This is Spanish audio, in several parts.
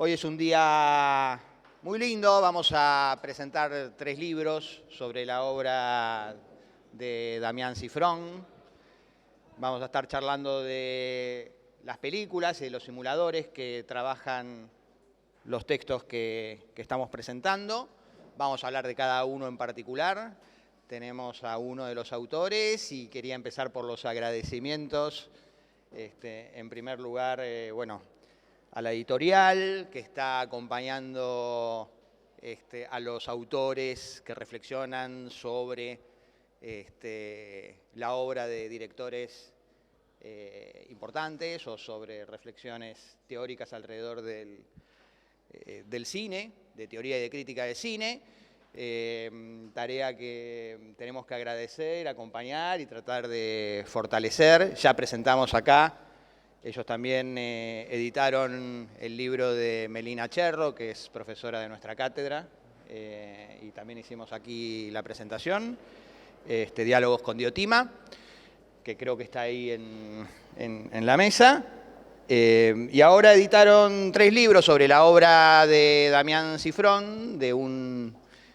Hoy es un día muy lindo, vamos a presentar 3 libros sobre la obra de Damián Cifrón. Vamos a estar charlando de las películas y de los simuladores que trabajan los textos que estamos presentando. Vamos a hablar de cada uno en particular. Tenemos a uno de los autores y quería empezar por los agradecimientos. En primer lugar, a la editorial que está acompañando a los autores que reflexionan sobre la obra de directores importantes o sobre reflexiones teóricas alrededor del cine, de teoría y de crítica de cine. Tarea que tenemos que agradecer, acompañar y tratar de fortalecer. Ya presentamos acá. Ellos también editaron el libro de Melina Cherro, que es profesora de nuestra cátedra, y también hicimos aquí la presentación, Diálogos con Diotima, que creo que está ahí en la mesa. Y ahora editaron 3 libros sobre la obra de Damián Cifrón, de un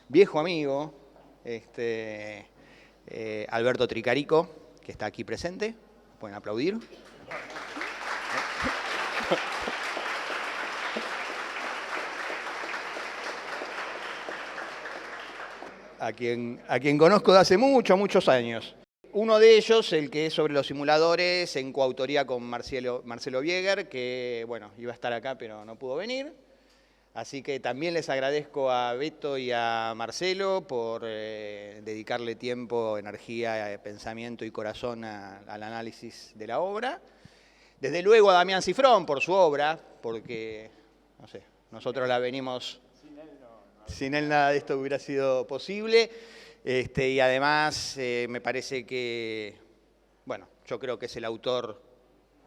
viejo amigo, Alberto Tricarico, que está aquí presente. Pueden aplaudir. A quien conozco de hace muchos años. Uno de ellos, el que es sobre los simuladores, en coautoría con Marcelo Bieger, que iba a estar acá pero no pudo venir. Así que también les agradezco a Beto y a Marcelo por dedicarle tiempo, energía, pensamiento y corazón al análisis de la obra. Desde luego a Damián Cifrón por su obra, porque, nosotros la venimos... Sin él nada de esto hubiera sido posible. Y además me parece que, yo creo que es el autor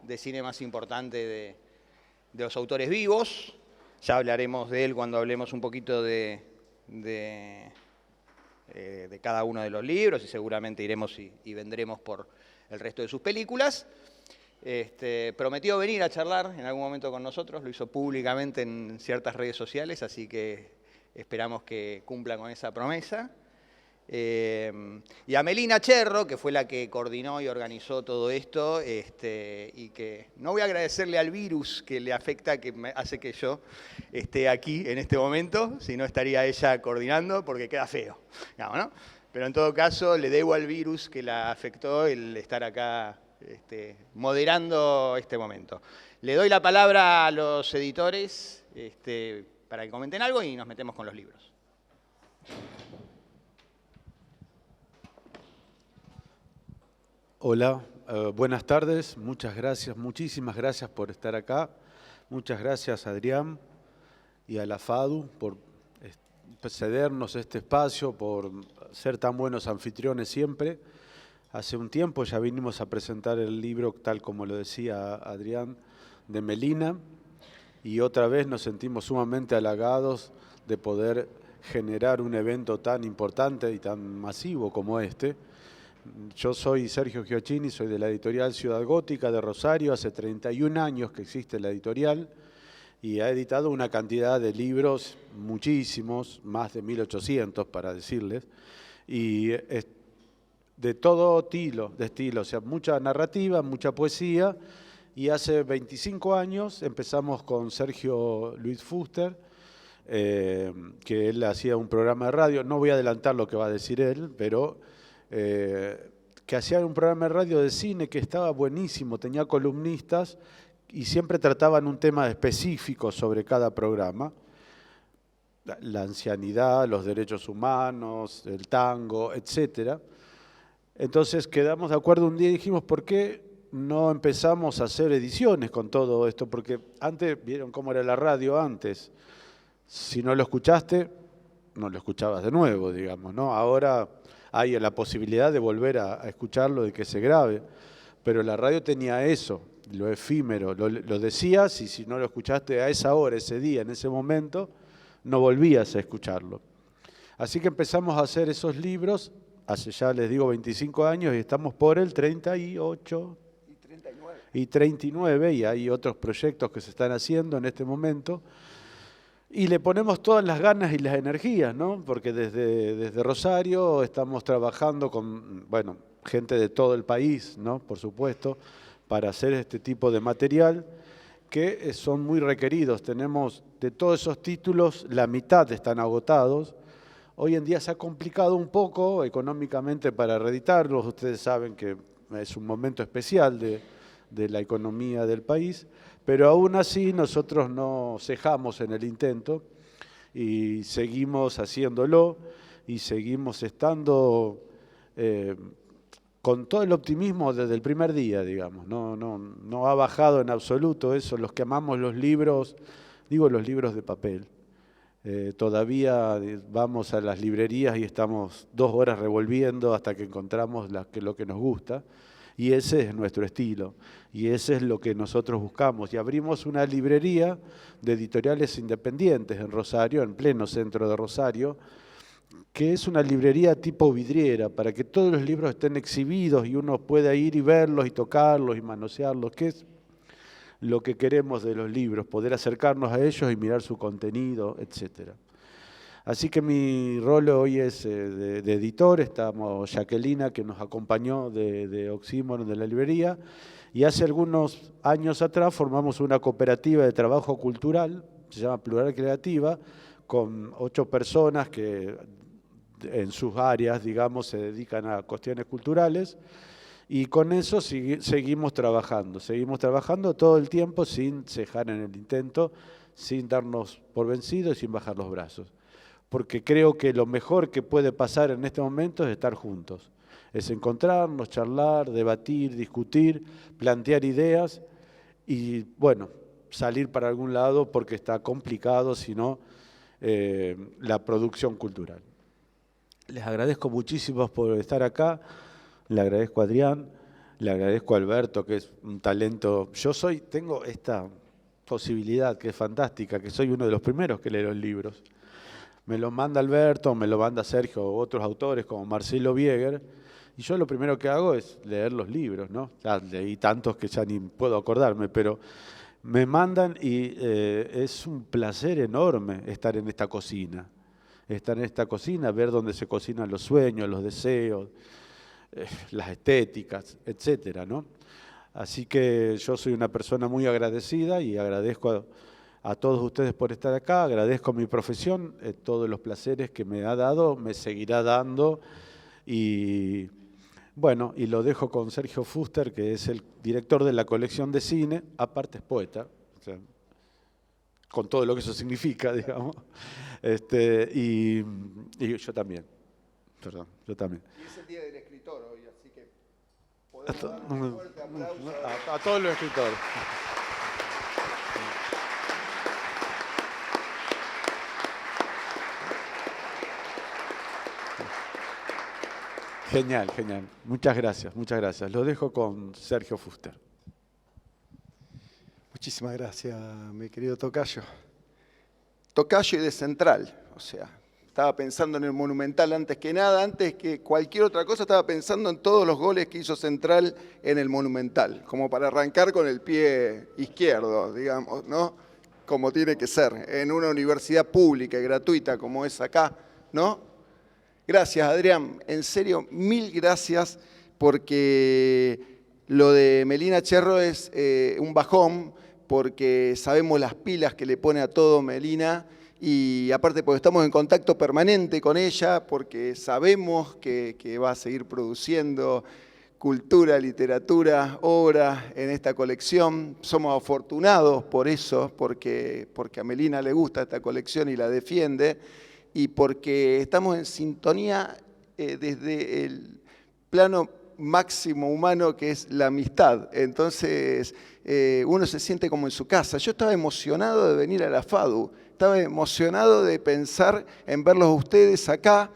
de cine más importante de los autores vivos. Ya hablaremos de él cuando hablemos un poquito de cada uno de los libros y seguramente iremos y vendremos por el resto de sus películas. Prometió venir a charlar en algún momento con nosotros, lo hizo públicamente en ciertas redes sociales, así que esperamos que cumpla con esa promesa. Y a Melina Cherro, que fue la que coordinó y organizó todo esto, y que no voy a agradecerle al virus que le afecta, que hace que yo esté aquí en este momento, si no estaría ella coordinando, porque queda feo, digamos, ¿no? Pero en todo caso le debo al virus que la afectó el estar acá moderando este momento. Le doy la palabra a los editores para que comenten algo y nos metemos con los libros. Hola, buenas tardes, muchas gracias, muchísimas gracias por estar acá. Muchas gracias a Adrián y a la FADU por cedernos este espacio, por ser tan buenos anfitriones siempre. Hace un tiempo ya vinimos a presentar el libro, tal como lo decía Adrián, de Melina, y otra vez nos sentimos sumamente halagados de poder generar un evento tan importante y tan masivo como este. Yo soy Sergio Giochini, soy de la editorial Ciudad Gótica de Rosario, hace 31 años que existe la editorial y ha editado una cantidad de libros, muchísimos, más de 1800 para decirles, y de todo estilo, o sea, mucha narrativa, mucha poesía, y hace 25 años empezamos con Sergio Luis Fuster, que él hacía un programa de radio, no voy a adelantar lo que va a decir él, pero que hacía un programa de radio de cine que estaba buenísimo, tenía columnistas y siempre trataban un tema específico sobre cada programa, la ancianidad, los derechos humanos, el tango, etc. Entonces quedamos de acuerdo un día y dijimos, ¿por qué no empezamos a hacer ediciones con todo esto? Porque antes, ¿vieron cómo era la radio antes? Si no lo escuchaste, no lo escuchabas de nuevo, digamos, ¿no? Ahora hay la posibilidad de volver a escucharlo, de que se grabe, pero la radio tenía eso, lo efímero, lo decías y si no lo escuchaste a esa hora, ese día, en ese momento, no volvías a escucharlo. Así que empezamos a hacer esos libros, hace ya les digo 25 años y estamos por el 38 y 39 y hay otros proyectos que se están haciendo en este momento. Y le ponemos todas las ganas y las energías, ¿no? Porque desde Rosario estamos trabajando con, bueno, gente de todo el país, ¿no? Por supuesto, para hacer este tipo de material que son muy requeridos. Tenemos de todos esos títulos, la mitad están agotados. Hoy en día se ha complicado un poco económicamente para reeditarlos. Ustedes saben que es un momento especial de la economía del país, pero aún así nosotros no cejamos en el intento y seguimos haciéndolo y seguimos estando con todo el optimismo desde el primer día, digamos. No ha bajado en absoluto eso. Los que amamos los libros, digo los libros de papel, todavía vamos a las librerías y estamos 2 horas revolviendo hasta que encontramos lo que nos gusta. Y ese es nuestro estilo, y ese es lo que nosotros buscamos. Y abrimos una librería de editoriales independientes en Rosario, en pleno centro de Rosario, que es una librería tipo vidriera, para que todos los libros estén exhibidos y uno pueda ir y verlos y tocarlos y manosearlos, que es lo que queremos de los libros, poder acercarnos a ellos y mirar su contenido, etcétera. Así que mi rol hoy es de editor. Estamos Jacquelina, que nos acompañó de Oxímoron, de la librería, y hace algunos años atrás formamos una cooperativa de trabajo cultural, se llama Plural Creativa, con 8 personas que en sus áreas, digamos, se dedican a cuestiones culturales, y con eso seguimos trabajando todo el tiempo sin cejar en el intento, sin darnos por vencidos y sin bajar los brazos. Porque creo que lo mejor que puede pasar en este momento es estar juntos. Es encontrarnos, charlar, debatir, discutir, plantear ideas y, bueno, salir para algún lado porque está complicado, sino la producción cultural. Les agradezco muchísimo por estar acá, le agradezco a Adrián, le agradezco a Alberto, que es un talento. Tengo esta posibilidad que es fantástica, que soy uno de los primeros que lee los libros. Me lo manda Alberto, me lo manda Sergio o otros autores como Marcelo Bieger, y yo lo primero que hago es leer los libros, ¿no? Ya leí tantos que ya ni puedo acordarme, pero me mandan y es un placer enorme estar en esta cocina. Ver dónde se cocinan los sueños, los deseos, las estéticas, etcétera, ¿no? Así que yo soy una persona muy agradecida y agradezco a todos ustedes por estar acá, agradezco a mi profesión, todos los placeres que me ha dado, me seguirá dando, y bueno, y lo dejo con Sergio Fuster, que es el director de la colección de cine, aparte es poeta, o sea, con todo lo que eso significa, digamos, y yo también, perdón, yo también. Y es el día del escritor hoy, así que podemos dar un fuerte aplauso a todos los escritores. Genial, genial. Muchas gracias, muchas gracias. Lo dejo con Sergio Fuster. Muchísimas gracias, mi querido Tocayo. Tocayo y de Central, o sea, estaba pensando en el Monumental antes que nada, antes que cualquier otra cosa estaba pensando en todos los goles que hizo Central en el Monumental, como para arrancar con el pie izquierdo, digamos, ¿no? Como tiene que ser, en una universidad pública y gratuita como es acá, ¿no? Gracias, Adrián. En serio, mil gracias, porque lo de Melina Cherro es un bajón, porque sabemos las pilas que le pone a todo Melina, y aparte porque estamos en contacto permanente con ella, porque sabemos que va a seguir produciendo cultura, literatura, obra en esta colección. Somos afortunados por eso, porque a Melina le gusta esta colección y la defiende, y porque estamos en sintonía desde el plano máximo humano, que es la amistad. Entonces uno se siente como en su casa. Yo estaba emocionado de venir a la FADU, estaba emocionado de pensar en verlos a ustedes acá,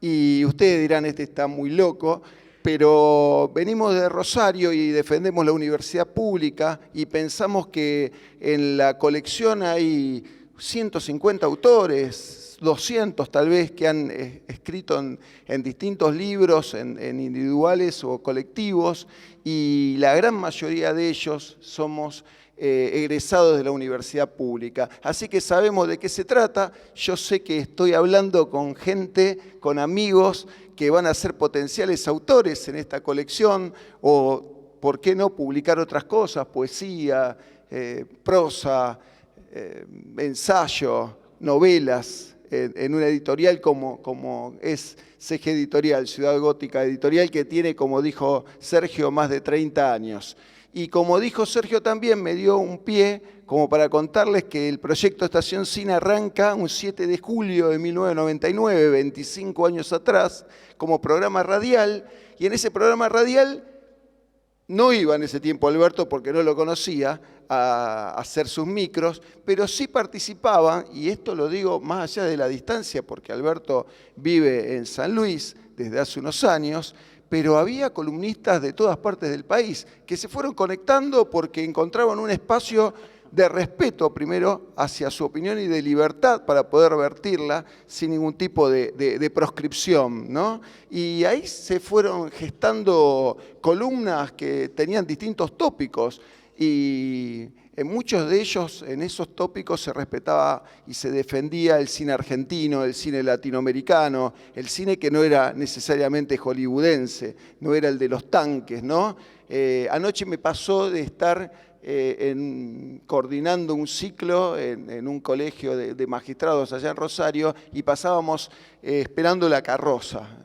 y ustedes dirán, este está muy loco, pero venimos de Rosario y defendemos la universidad pública, y pensamos que en la colección hay 150 autores, 200 tal vez, que han escrito en distintos libros, en individuales o colectivos, y la gran mayoría de ellos somos egresados de la universidad pública. Así que sabemos de qué se trata. Yo sé que estoy hablando con gente, con amigos que van a ser potenciales autores en esta colección, o por qué no publicar otras cosas, poesía, prosa, ensayo, novelas, en una editorial como es CG Editorial, Ciudad Gótica Editorial, que tiene, como dijo Sergio, más de 30 años. Y como dijo Sergio también, me dio un pie como para contarles que el proyecto Estación Cine arranca un 7 de julio de 1999, 25 años atrás, como programa radial, y en ese programa radial no iba en ese tiempo Alberto, porque no lo conocía, a hacer sus micros, pero sí participaba, y esto lo digo más allá de la distancia, porque Alberto vive en San Luis desde hace unos años, pero había columnistas de todas partes del país que se fueron conectando porque encontraban un espacio de respeto primero hacia su opinión y de libertad para poder vertirla sin ningún tipo de proscripción, ¿no? Y ahí se fueron gestando columnas que tenían distintos tópicos y en muchos de ellos, en esos tópicos, se respetaba y se defendía el cine argentino, el cine latinoamericano, el cine que no era necesariamente hollywoodense, no era el de los tanques, ¿no? Anoche me pasó de estar coordinando un ciclo en un colegio de magistrados allá en Rosario y pasábamos Esperando la carroza.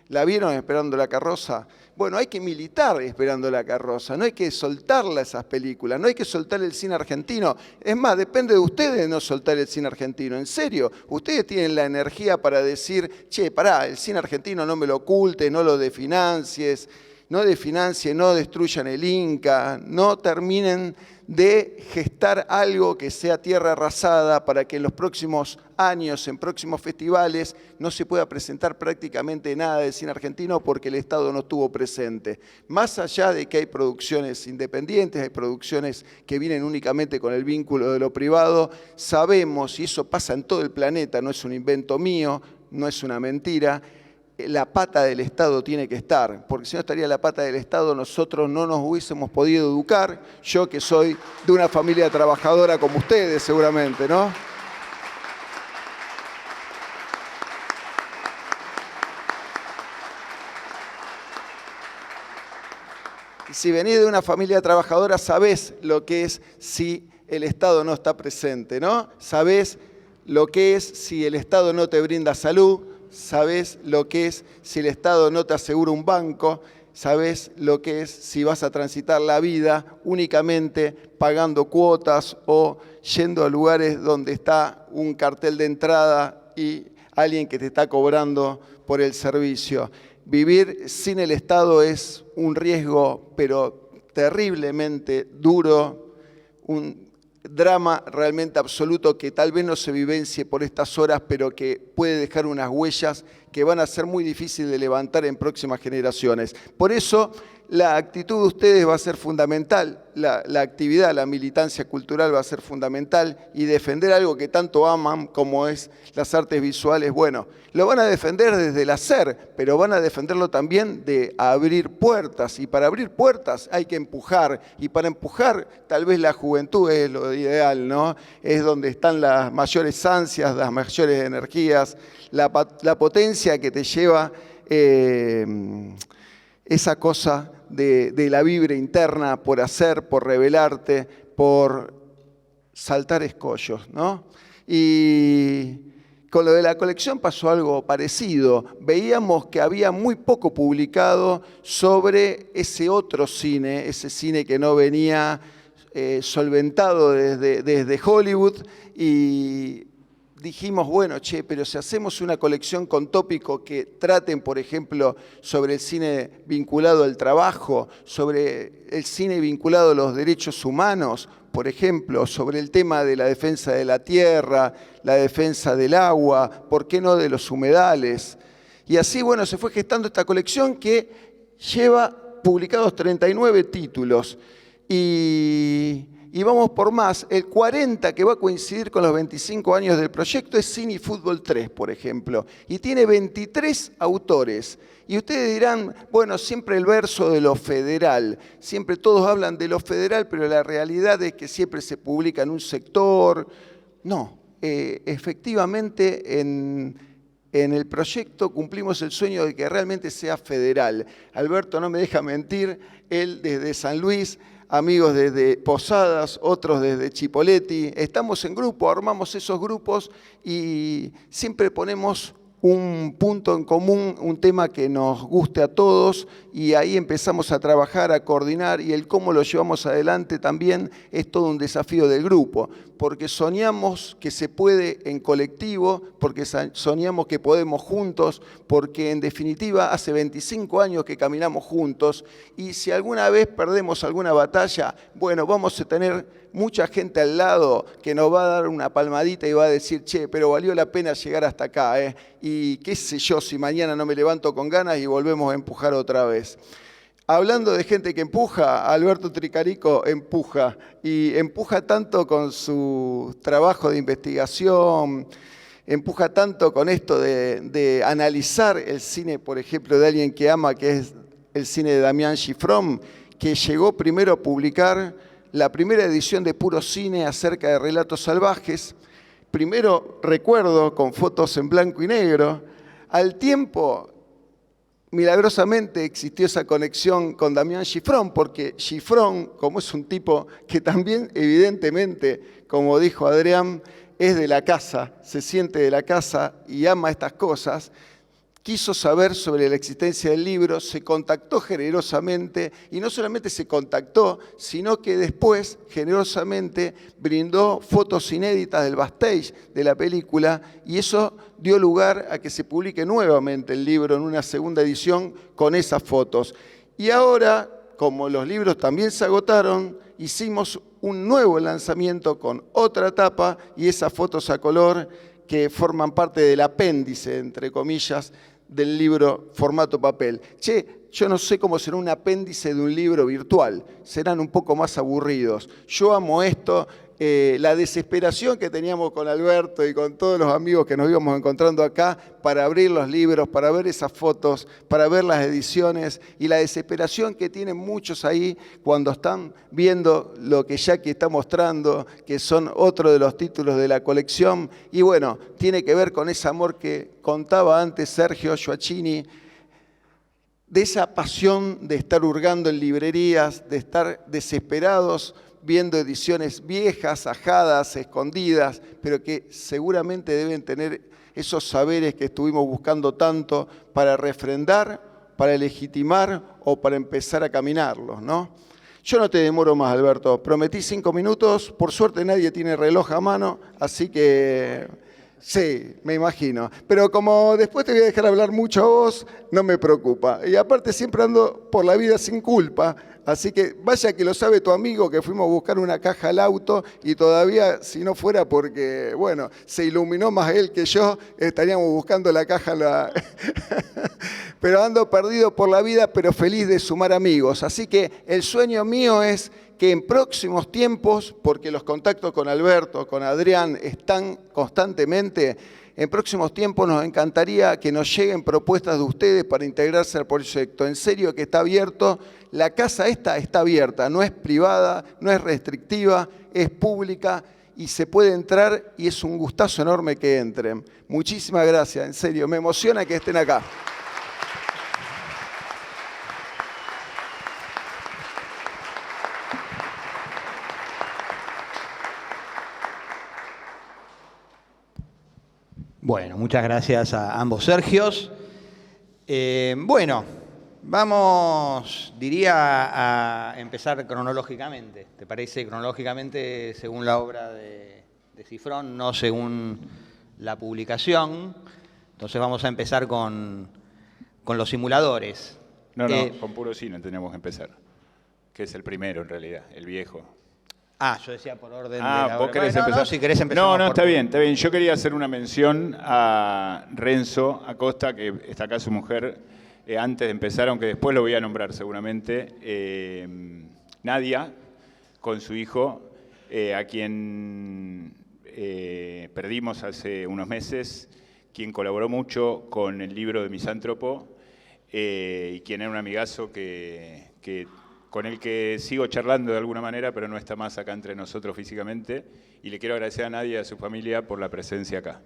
¿La vieron Esperando la carroza? Bueno, hay que militar Esperando la carroza, no hay que soltarla esas películas, no hay que soltar el cine argentino. Es más, depende de ustedes no soltar el cine argentino, en serio. Ustedes tienen la energía para decir, che, pará, el cine argentino no me lo ocultes, no lo definancies, no destruyan el Inca, no terminen de gestar algo que sea tierra arrasada para que en los próximos años, en próximos festivales, no se pueda presentar prácticamente nada de cine argentino porque el Estado no estuvo presente. Más allá de que hay producciones independientes, hay producciones que vienen únicamente con el vínculo de lo privado, sabemos, y eso pasa en todo el planeta, no es un invento mío, no es una mentira, la pata del Estado tiene que estar, porque si no estaría la pata del Estado, nosotros no nos hubiésemos podido educar, yo que soy de una familia trabajadora como ustedes seguramente, ¿no? Si venís de una familia trabajadora, sabés lo que es si el Estado no está presente, ¿no? Sabés lo que es si el Estado no te brinda salud, sabés lo que es si el Estado no te asegura un banco, sabés lo que es si vas a transitar la vida únicamente pagando cuotas o yendo a lugares donde está un cartel de entrada y alguien que te está cobrando por el servicio. Vivir sin el Estado es un riesgo, pero terriblemente duro, un drama realmente absoluto que tal vez no se vivencie por estas horas, pero que puede dejar unas huellas que van a ser muy difíciles de levantar en próximas generaciones. Por eso, la actitud de ustedes va a ser fundamental, la actividad, la militancia cultural va a ser fundamental y defender algo que tanto aman como es las artes visuales, bueno, lo van a defender desde el hacer, pero van a defenderlo también de abrir puertas y para abrir puertas hay que empujar y para empujar tal vez la juventud es lo ideal, ¿no? Es donde están las mayores ansias, las mayores energías, la potencia que te lleva esa cosa de la vibra interna por hacer, por revelarte, por saltar escollos, ¿no? Y con lo de la colección pasó algo parecido. Veíamos que había muy poco publicado sobre ese otro cine, ese cine que no venía solventado desde Hollywood y dijimos, bueno, che, pero si hacemos una colección con tópicos que traten, por ejemplo, sobre el cine vinculado al trabajo, sobre el cine vinculado a los derechos humanos, por ejemplo, sobre el tema de la defensa de la tierra, la defensa del agua, ¿por qué no de los humedales? Y así, bueno, se fue gestando esta colección que lleva publicados 39 títulos. Y y vamos por más. El 40, que va a coincidir con los 25 años del proyecto, es Cine y Fútbol 3, por ejemplo, y tiene 23 autores. Y ustedes dirán, bueno, siempre el verso de lo federal, siempre todos hablan de lo federal, pero la realidad es que siempre se publica en un sector. No, efectivamente en el proyecto cumplimos el sueño de que realmente sea federal. Alberto no me deja mentir, él desde San Luis, amigos desde Posadas, otros desde Chipoleti, estamos en grupo, armamos esos grupos y siempre ponemos un punto en común, un tema que nos guste a todos y ahí empezamos a trabajar, a coordinar y el cómo lo llevamos adelante también es todo un desafío del grupo, porque soñamos que se puede en colectivo, porque soñamos que podemos juntos, porque en definitiva hace 25 años que caminamos juntos y si alguna vez perdemos alguna batalla, bueno, vamos a tener mucha gente al lado que nos va a dar una palmadita y va a decir, che, pero valió la pena llegar hasta acá, y qué sé yo si mañana no me levanto con ganas y volvemos a empujar otra vez. Hablando de gente que empuja, Alberto Tricarico empuja, y empuja tanto con su trabajo de investigación, empuja tanto con esto de analizar el cine, por ejemplo, de alguien que ama, que es el cine de Damián Gifrón, que llegó primero a publicar la primera edición de Puro Cine acerca de relatos salvajes. Primero, recuerdo, con fotos en blanco y negro. Al tiempo, milagrosamente existió esa conexión con Damián Gifrón, porque Gifrón, como es un tipo que también evidentemente, como dijo Adrián, es de la casa, se siente de la casa y ama estas cosas, quiso saber sobre la existencia del libro, se contactó generosamente y no solamente se contactó, sino que después generosamente brindó fotos inéditas del backstage de la película y eso dio lugar a que se publique nuevamente el libro en una segunda edición con esas fotos. Y ahora, como los libros también se agotaron, hicimos un nuevo lanzamiento con otra tapa y esas fotos a color que forman parte del apéndice, entre comillas, del libro formato papel. Che, yo no sé cómo será un apéndice de un libro virtual, serán un poco más aburridos. Yo amo esto, la desesperación que teníamos con Alberto y con todos los amigos que nos íbamos encontrando acá para abrir los libros, para ver esas fotos, para ver las ediciones y la desesperación que tienen muchos ahí cuando están viendo lo que Jackie está mostrando, que son otro de los títulos de la colección. Y bueno, tiene que ver con ese amor que contaba antes Sergio Gioacchini, de esa pasión de estar hurgando en librerías, de estar desesperados viendo ediciones viejas, ajadas, escondidas, pero que seguramente deben tener esos saberes que estuvimos buscando tanto para refrendar, para legitimar o para empezar a caminarlos, ¿no? Yo no te demoro más, Alberto. Prometí 5 minutos. Por suerte nadie tiene reloj a mano, así que sí, me imagino. Pero como después te voy a dejar hablar mucho a vos, no me preocupa. Y aparte siempre ando por la vida sin culpa. Así que vaya que lo sabe tu amigo que fuimos a buscar una caja al auto y todavía, si no fuera porque, bueno, se iluminó más él que yo, estaríamos buscando la caja. Pero ando perdido por la vida, pero feliz de sumar amigos. Así que el sueño mío es que en próximos tiempos, porque los contactos con Alberto, con Adrián están constantemente, en próximos tiempos nos encantaría que nos lleguen propuestas de ustedes para integrarse al proyecto. En serio que está abierto, la casa esta está abierta, no es privada, no es restrictiva, es pública y se puede entrar y es un gustazo enorme que entren. Muchísimas gracias, en serio, me emociona que estén acá. Bueno, muchas gracias a ambos Sergios. Bueno, vamos, diría, a empezar cronológicamente. ¿Te parece? Cronológicamente según la obra de Gifrón, no según la publicación. Entonces vamos a empezar con los simuladores. No, con Puro Cine tenemos que empezar, que es el primero en realidad, el viejo. Yo decía por orden de ¿vos querés empezar? No, si querés empezar. No, está bien. Yo quería hacer una mención a Renzo Acosta, que está acá su mujer, antes de empezar, aunque después lo voy a nombrar seguramente, Nadia, con su hijo, a quien perdimos hace unos meses, quien colaboró mucho con el libro de Misántropo y quien era un amigazo con el que sigo charlando de alguna manera, pero no está más acá entre nosotros físicamente. Y le quiero agradecer a Nadia y a su familia por la presencia acá.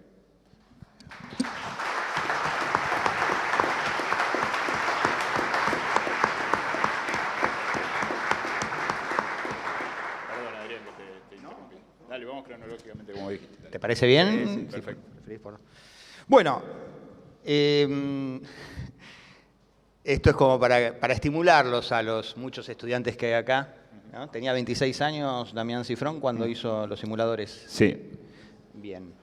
Perdón, Adrián, que te interrumpí. Dale, vamos cronológicamente como dijiste. Dale. ¿Te parece bien? Sí, perfecto. Bueno, esto es como para estimularlos a los muchos estudiantes que hay acá, ¿no? Tenía 26 años Damián Cifrón cuando hizo los simuladores. Sí. Bien.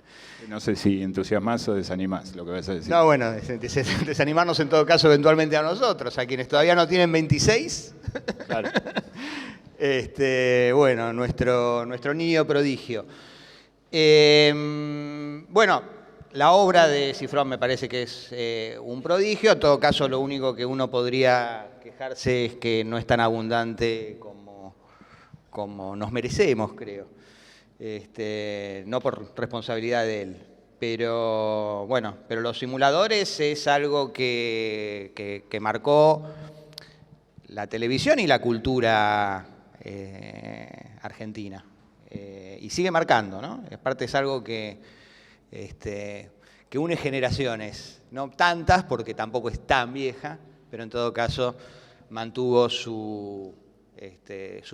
No sé si entusiasmás o desanimás lo que vas a decir. No, bueno, desanimarnos en todo caso eventualmente a nosotros, a quienes todavía no tienen 26. Claro. Bueno, nuestro niño prodigio. Bueno, la obra de Cifrón me parece que es un prodigio. En todo caso, lo único que uno podría quejarse es que no es tan abundante como nos merecemos, creo. No por responsabilidad de él. Pero bueno, pero los simuladores es algo que marcó la televisión y la cultura argentina. Y sigue marcando, ¿no? Aparte es algo que une generaciones, no tantas porque tampoco es tan vieja, pero en todo caso mantuvo su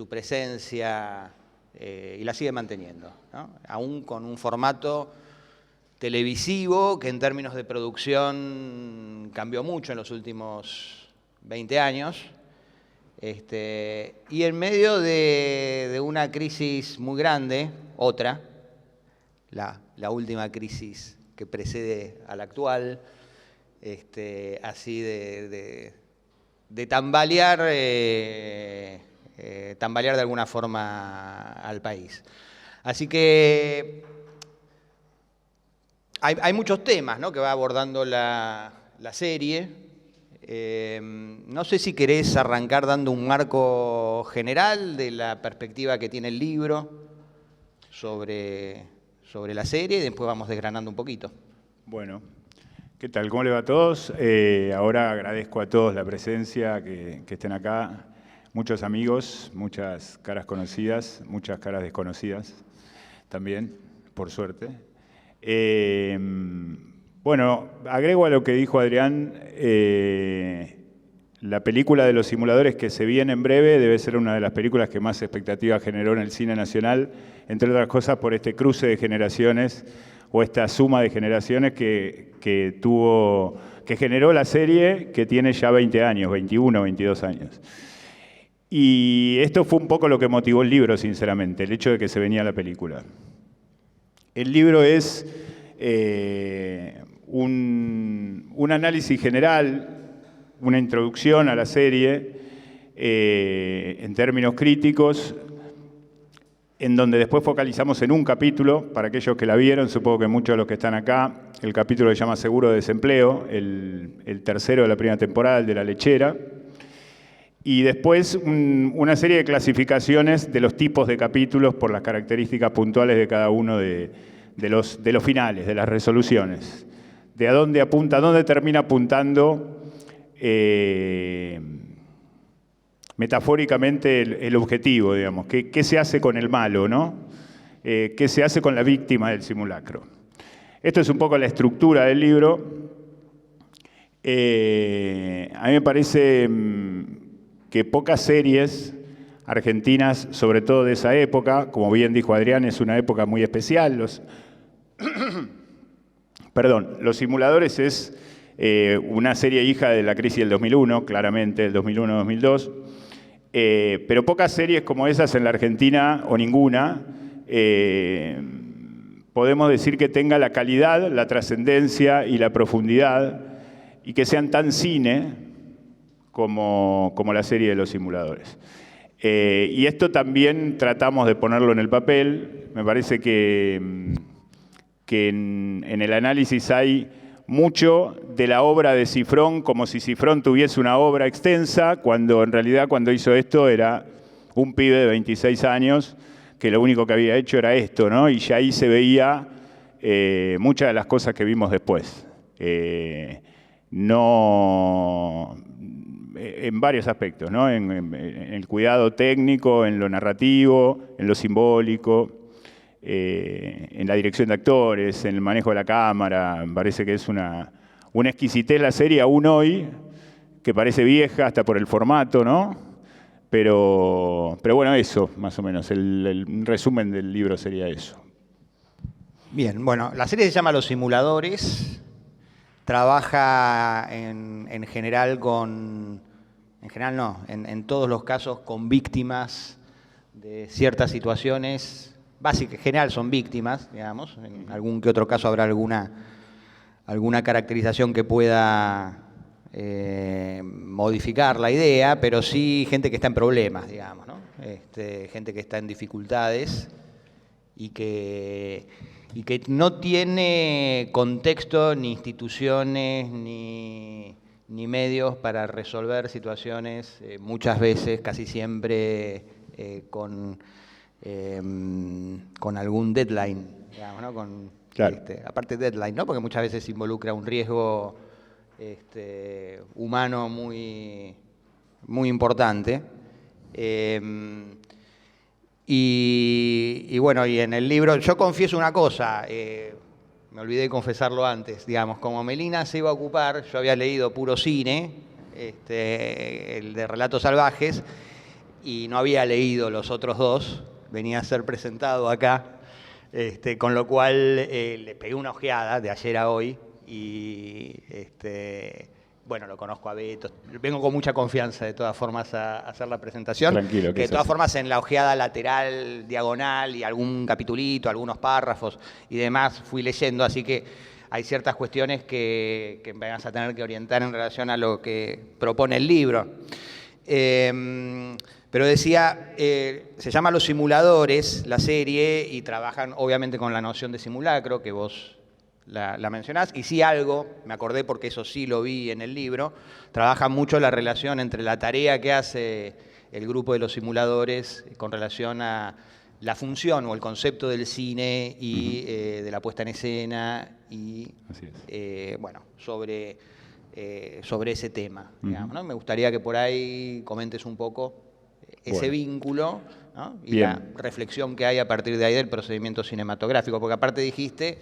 presencia y la sigue manteniendo, ¿no? Aún con un formato televisivo que en términos de producción cambió mucho en los últimos 20 años. Y en medio de una crisis muy grande, otra, la última crisis que precede a la actual, así de tambalear, tambalear de alguna forma al país. Así que hay muchos temas, ¿no?, que va abordando la serie. No sé si querés arrancar dando un marco general de la perspectiva que tiene el libro sobre la serie y después vamos desgranando un poquito. Bueno, ¿qué tal? ¿Cómo le va a todos? Ahora agradezco a todos la presencia, que estén acá. Muchos amigos, muchas caras conocidas, muchas caras desconocidas también, por suerte. Bueno, agrego a lo que dijo Adrián, la película de los simuladores que se viene en breve debe ser una de las películas que más expectativa generó en el cine nacional, entre otras cosas por este cruce de generaciones o esta suma de generaciones que generó la serie, que tiene ya 20 años, 21, 22 años. Y esto fue un poco lo que motivó el libro, sinceramente, el hecho de que se venía la película. El libro es un análisis general, una introducción a la serie en términos críticos, en donde después focalizamos en un capítulo, para aquellos que la vieron, supongo que muchos de los que están acá, el capítulo se llama Seguro de Desempleo, el tercero de la primera temporada, el de la lechera, y después una serie de clasificaciones de los tipos de capítulos por las características puntuales de cada uno de los finales, de las resoluciones, de a dónde apunta, a dónde termina apuntando metafóricamente el objetivo, digamos, qué se hace con el malo, ¿no? Qué se hace con la víctima del simulacro. Esto es un poco la estructura del libro. A mí me parece que pocas series argentinas, sobre todo de esa época, como bien dijo Adrián, es una época muy especial. Los simuladores es una serie hija de la crisis del 2001, claramente, del 2001-2002, pero pocas series como esas en la Argentina, o ninguna, podemos decir que tenga la calidad, la trascendencia y la profundidad, y que sean tan cine como la serie de los simuladores. Y esto también tratamos de ponerlo en el papel. Me parece que en el análisis hay mucho de la obra de Cifrón, como si Cifrón tuviese una obra extensa, cuando en realidad cuando hizo esto era un pibe de 26 años, que lo único que había hecho era esto, ¿no? Y ya ahí se veía muchas de las cosas que vimos después. No, en varios aspectos, ¿no? En el cuidado técnico, en lo narrativo, en lo simbólico, en la dirección de actores, en el manejo de la cámara. Me parece que es una exquisitez la serie aún hoy, que parece vieja hasta por el formato, ¿no? Pero bueno, eso, más o menos, el resumen del libro sería eso. Bien, bueno, la serie se llama Los Simuladores. Trabaja en general con... En general no, en todos los casos con víctimas de ciertas situaciones. En general son víctimas, digamos. En algún que otro caso habrá alguna caracterización que pueda modificar la idea, pero sí gente que está en problemas, digamos, ¿no? Gente que está en dificultades y que no tiene contexto, ni instituciones, ni medios para resolver situaciones, muchas veces, casi siempre, con algún deadline, digamos, ¿no? Claro. Aparte deadline, ¿no? Porque muchas veces involucra un riesgo humano muy, muy importante. Y bueno, y en el libro, yo confieso una cosa, me olvidé de confesarlo antes, digamos, como Melina se iba a ocupar, yo había leído Puro Cine, el de Relatos Salvajes, y no había leído los otros dos, venía a ser presentado acá, con lo cual le pegué una ojeada de ayer a hoy, y bueno, lo conozco a Beto, vengo con mucha confianza de todas formas a hacer la presentación. Tranquilo, que de todas formas en la ojeada lateral, diagonal y algún capitulito, algunos párrafos y demás fui leyendo, así que hay ciertas cuestiones que me vas a tener que orientar en relación a lo que propone el libro. Pero decía, se llama Los Simuladores, la serie, y trabajan obviamente con la noción de simulacro, que vos la mencionás, y sí algo, me acordé porque eso sí lo vi en el libro, trabaja mucho la relación entre la tarea que hace el grupo de los simuladores con relación a la función o el concepto del cine y de la puesta en escena y bueno, sobre ese tema, digamos, ¿no? Me gustaría que por ahí comentes un poco ese vínculo, ¿no? Y Bien. la reflexión que hay a partir de ahí del procedimiento cinematográfico, porque aparte dijiste,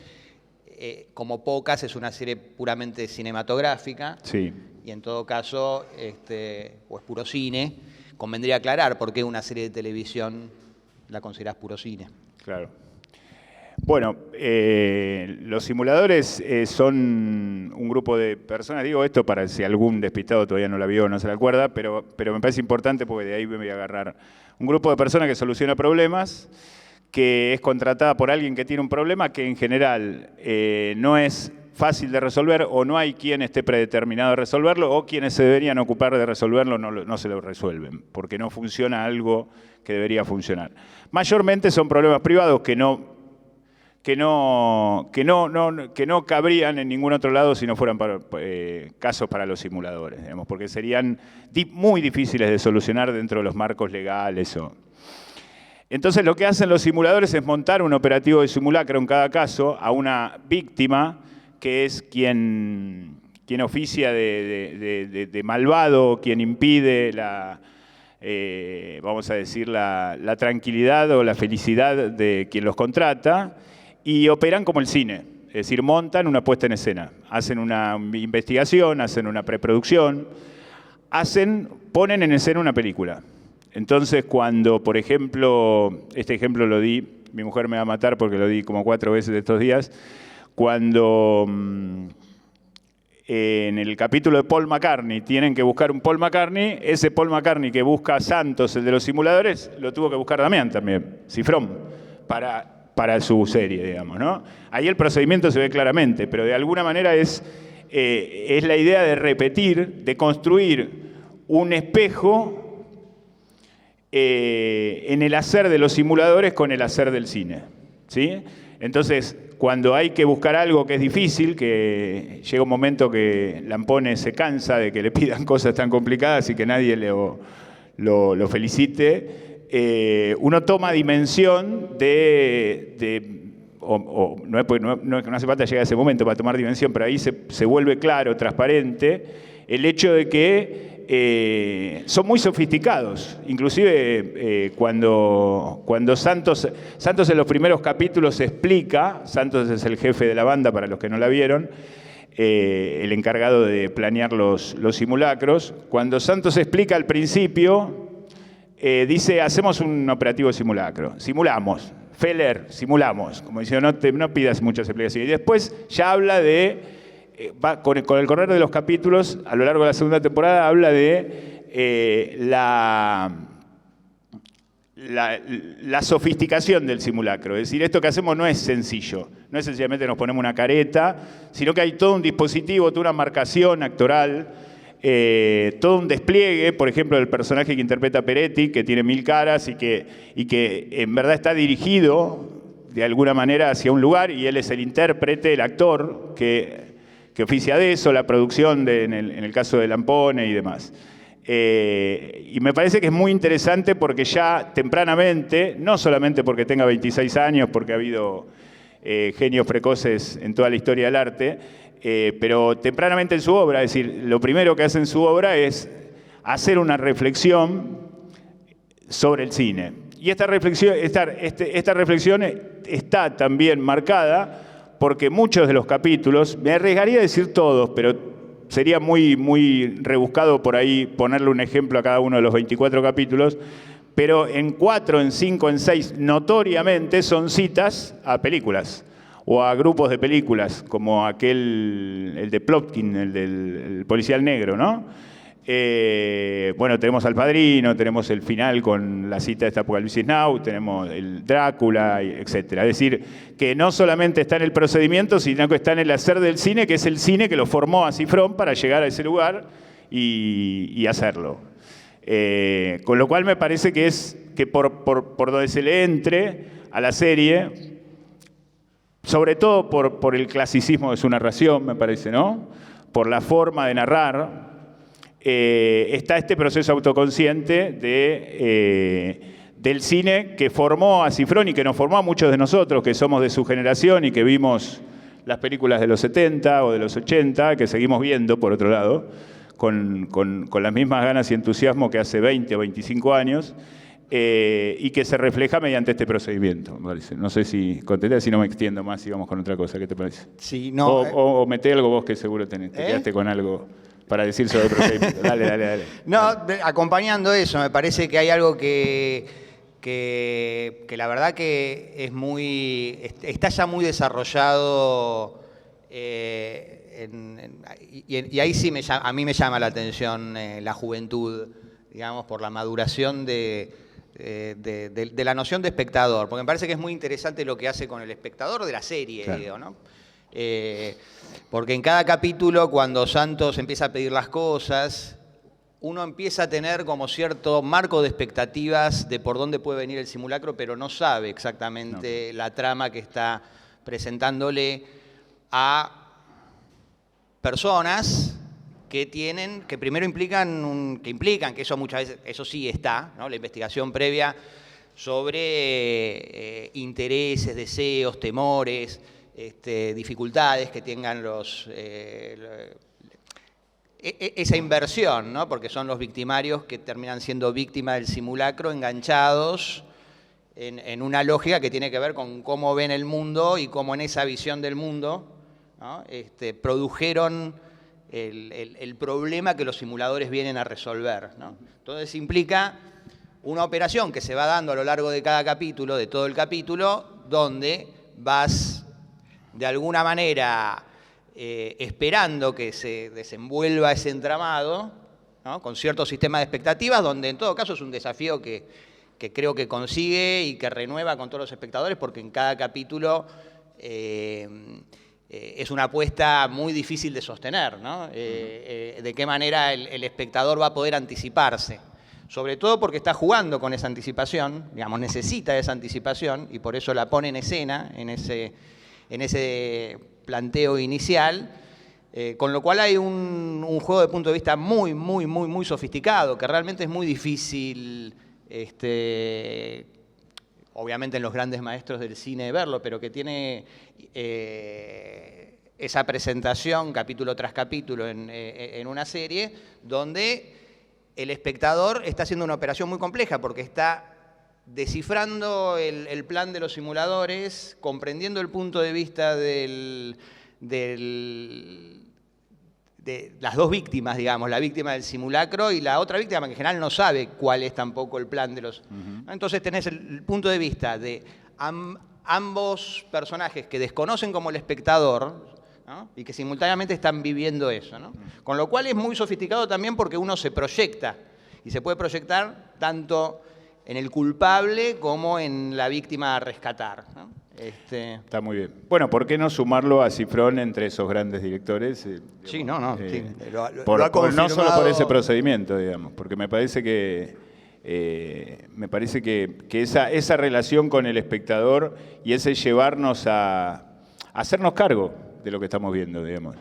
como pocas, es una serie puramente cinematográfica, Sí. y en todo caso, o es puro cine, convendría aclarar por qué una serie de televisión la considerás puro cine. Claro. Bueno, los simuladores son un grupo de personas, digo esto para si algún despistado todavía no la vio o no se la acuerda, pero me parece importante porque de ahí me voy a agarrar. Un grupo de personas que soluciona problemas, que es contratada por alguien que tiene un problema que en general no es fácil de resolver o no hay quien esté predeterminado a resolverlo o quienes se deberían ocupar de resolverlo no se lo resuelven porque no funciona algo que debería funcionar. Mayormente son problemas privados que no cabrían en ningún otro lado si no fueran casos para los simuladores, digamos, porque serían muy difíciles de solucionar dentro de los marcos legales. Entonces lo que hacen los simuladores es montar un operativo de simulacro en cada caso a una víctima que es quien oficia de malvado, quien impide vamos a decir, la tranquilidad o la felicidad de quien los contrata, y operan como el cine, es decir, montan una puesta en escena, hacen una investigación, hacen una preproducción, ponen en escena una película. Entonces, cuando, por ejemplo, este ejemplo lo di, mi mujer me va a matar porque lo di como 4 veces de estos días, cuando en el capítulo de Paul McCartney tienen que buscar un Paul McCartney, ese Paul McCartney que busca a Santos, el de los simuladores, lo tuvo que buscar Damián también, Cifrón, para su serie, digamos, ¿no? Ahí el procedimiento se ve claramente, pero de alguna manera es la idea de repetir, de construir un espejo en el hacer de los simuladores con el hacer del cine, ¿sí? Entonces, cuando hay que buscar algo que es difícil, que llega un momento que Lampone se cansa de que le pidan cosas tan complicadas y que nadie lo felicite, uno toma dimensión no hace falta llegar a ese momento para tomar dimensión, pero ahí se vuelve claro, transparente, el hecho de que son muy sofisticados. Inclusive cuando Santos en los primeros capítulos explica, Santos es el jefe de la banda para los que no la vieron, el encargado de planear los simulacros, cuando Santos explica al principio, dice, hacemos un operativo simulacro, simulamos. Feller, simulamos, como diciendo, no pidas muchas explicaciones. Y después ya habla de, con el correr de los capítulos, a lo largo de la segunda temporada, habla de la sofisticación del simulacro. Es decir, esto que hacemos no es sencillo, no es sencillamente nos ponemos una careta, sino que hay todo un dispositivo, toda una marcación actoral, todo un despliegue, por ejemplo, del personaje que interpreta Peretti, que tiene 1000 caras y que en verdad está dirigido de alguna manera hacia un lugar, y él es el intérprete, el actor que oficia de eso, la producción en el caso de Lampone y demás. Y me parece que es muy interesante porque ya tempranamente, no solamente porque tenga 26 años, porque ha habido genios precoces en toda la historia del arte, pero tempranamente en su obra, es decir, lo primero que hace en su obra es hacer una reflexión sobre el cine. Y esta reflexión está también marcada porque muchos de los capítulos, me arriesgaría a decir todos, pero sería muy rebuscado por ahí ponerle un ejemplo a cada uno de los 24 capítulos, pero en 4, en 5, en 6, notoriamente son citas a películas o a grupos de películas, como el de Plotkin, el del policial negro, ¿no? Bueno, tenemos al Padrino, tenemos el final con la cita de esta Apocalipsis Now, tenemos el Drácula, etc. Es decir, que no solamente está en el procedimiento, sino que está en el hacer del cine, que es el cine que lo formó a Cifrón para llegar a ese lugar y hacerlo. Con lo cual me parece que es que por donde se le entre a la serie, sobre todo por el clasicismo de su narración, me parece, ¿no? Por la forma de narrar, está este proceso autoconsciente del cine que formó a Cifrón y que nos formó a muchos de nosotros, que somos de su generación y que vimos las películas de los 70 o de los 80, que seguimos viendo, por otro lado, con las mismas ganas y entusiasmo que hace 20 o 25 años, y que se refleja mediante este procedimiento, me parece. No sé si contesté, si no me extiendo más y vamos con otra cosa. ¿Qué te parece? Sí, no, o meté algo vos que seguro te quedaste con algo para decir sobre el procedimiento. Dale. No, acompañando eso, me parece que hay algo que la verdad que está ya muy desarrollado, y ahí sí a mí me llama la atención la juventud, digamos, por la maduración de la noción de espectador, porque me parece que es muy interesante lo que hace con el espectador de la serie, claro. Digo, ¿no? Porque en cada capítulo, cuando Santos empieza a pedir las cosas, uno empieza a tener como cierto marco de expectativas de por dónde puede venir el simulacro, pero no sabe exactamente la trama que está presentándole a personas que primero implican, que eso muchas veces, eso sí está, ¿no? La investigación previa sobre intereses, deseos, temores, dificultades que tengan esa inversión, ¿no? Porque son los victimarios que terminan siendo víctimas del simulacro, enganchados en una lógica que tiene que ver con cómo ven el mundo y cómo en esa visión del mundo, ¿no? Produjeron el problema que los simuladores vienen a resolver, ¿no? Entonces implica una operación que se va dando a lo largo de cada capítulo, de todo el capítulo, donde vas de alguna manera esperando que se desenvuelva ese entramado, ¿no? Con cierto sistema de expectativas, donde en todo caso es un desafío que creo que consigue y que renueva con todos los espectadores, porque en cada capítulo es una apuesta muy difícil de sostener, ¿no? De qué manera el espectador va a poder anticiparse, sobre todo porque está jugando con esa anticipación, digamos, necesita esa anticipación y por eso la pone en escena, en ese planteo inicial, con lo cual hay un juego de punto de vista muy sofisticado, que realmente es muy difícil obviamente en los grandes maestros del cine verlo, pero que tiene esa presentación capítulo tras capítulo en una serie donde el espectador está haciendo una operación muy compleja porque está descifrando el plan de los simuladores, comprendiendo el punto de vista de las dos víctimas, digamos, la víctima del simulacro y la otra víctima que en general no sabe cuál es tampoco el plan de los... Entonces tenés el punto de vista de ambos personajes que desconocen como el espectador, ¿no? Y que simultáneamente están viviendo eso, ¿no? Con lo cual es muy sofisticado también porque uno se proyecta y se puede proyectar tanto en el culpable como en la víctima a rescatar, ¿no? Está muy bien. Bueno, ¿por qué no sumarlo a Cifrón entre esos grandes directores? Sí, no. Sí. No solo por ese procedimiento, digamos, porque me parece que esa relación con el espectador y ese llevarnos a hacernos cargo de lo que estamos viendo, digamos.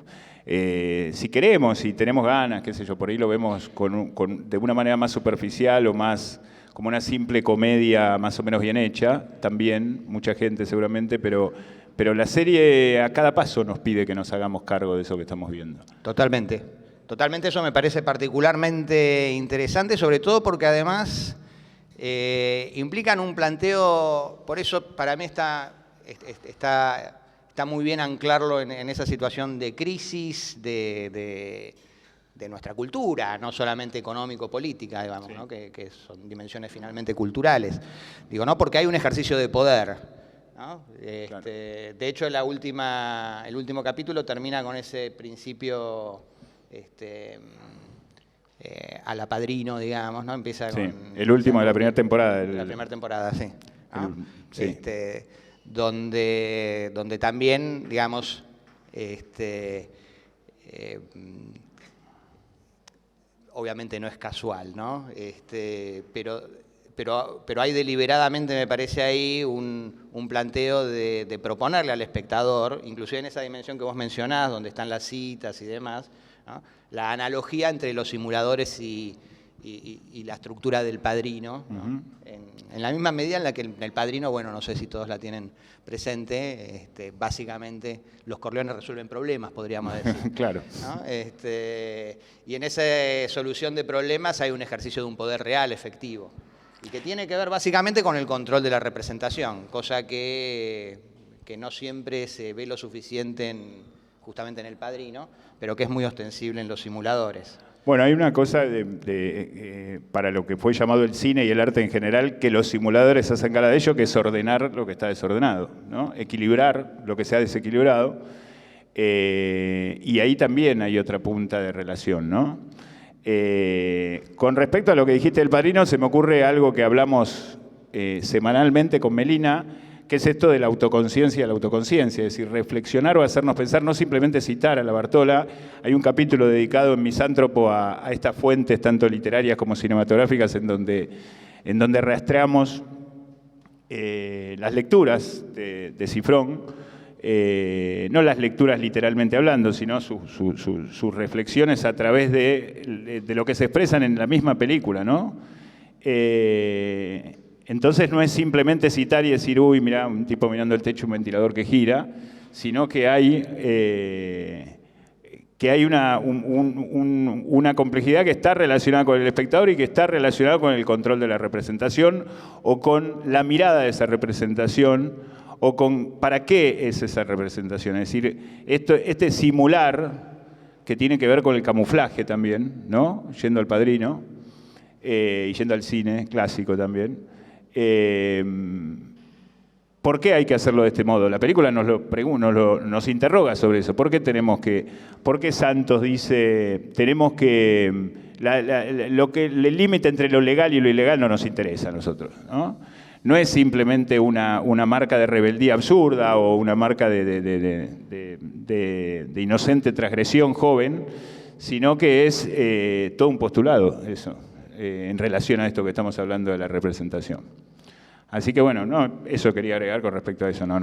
Si queremos, si tenemos ganas, qué sé yo, por ahí lo vemos de una manera más superficial o más como una simple comedia más o menos bien hecha, también, mucha gente seguramente, pero la serie a cada paso nos pide que nos hagamos cargo de eso que estamos viendo. Totalmente. Totalmente, eso me parece particularmente interesante, sobre todo porque además implican un planteo, por eso para mí está muy bien anclarlo en esa situación de crisis de nuestra cultura, no solamente económico-política, digamos, sí, ¿no? que son dimensiones finalmente culturales. Digo, ¿no? Porque hay un ejercicio de poder, ¿no? Claro. De hecho, el último capítulo termina con ese principio a la Padrino, digamos, ¿no? Empieza sí, con... el último de la primera temporada. La primera temporada, sí. ¿No? Sí. Donde también, digamos, obviamente no es casual, ¿no? Pero hay deliberadamente, me parece ahí, un planteo de proponerle al espectador, inclusive en esa dimensión que vos mencionás, donde están las citas y demás, ¿no? La analogía entre los simuladores y la estructura del Padrino, ¿no? En la misma medida en la que el Padrino, bueno, no sé si todos la tienen presente, básicamente los Corleones resuelven problemas, podríamos decir. Claro. ¿No? Y en esa solución de problemas hay un ejercicio de un poder real, efectivo, y que tiene que ver básicamente con el control de la representación, cosa que no siempre se ve lo suficiente justamente en el Padrino, pero que es muy ostensible en los simuladores. Bueno, hay una cosa para lo que fue llamado el cine y el arte en general, que los simuladores hacen gala de ello, que es ordenar lo que está desordenado, ¿no? Equilibrar lo que se ha desequilibrado, y ahí también hay otra punta de relación, ¿no? Con respecto a lo que dijiste del Padrino, se me ocurre algo que hablamos semanalmente con Melina, que es esto de la autoconciencia y la autoconciencia, es decir, reflexionar o hacernos pensar, no simplemente citar a la Bartola. Hay un capítulo dedicado en Misántropo a estas fuentes, tanto literarias como cinematográficas, en donde rastreamos las lecturas de Cifrón, no las lecturas literalmente hablando, sino sus reflexiones a través de lo que se expresan en la misma película, ¿no? Entonces no es simplemente citar y decir, uy, mirá, un tipo mirando el techo, un ventilador que gira, sino que hay una complejidad que está relacionada con el espectador y que está relacionada con el control de la representación o con la mirada de esa representación o con para qué es esa representación. Es decir, este simular que tiene que ver con el camuflaje también, ¿no? Yendo al Padrino y yendo al cine clásico también. ¿Por qué hay que hacerlo de este modo? La película nos interroga sobre eso. ¿Por qué Santos dice, tenemos que, el límite entre lo legal y lo ilegal no nos interesa a nosotros, ¿no? No es simplemente una marca de rebeldía absurda o una marca de inocente transgresión joven, sino que es todo un postulado eso, en relación a esto que estamos hablando de la representación. Así que bueno, no, eso quería agregar con respecto a eso. No,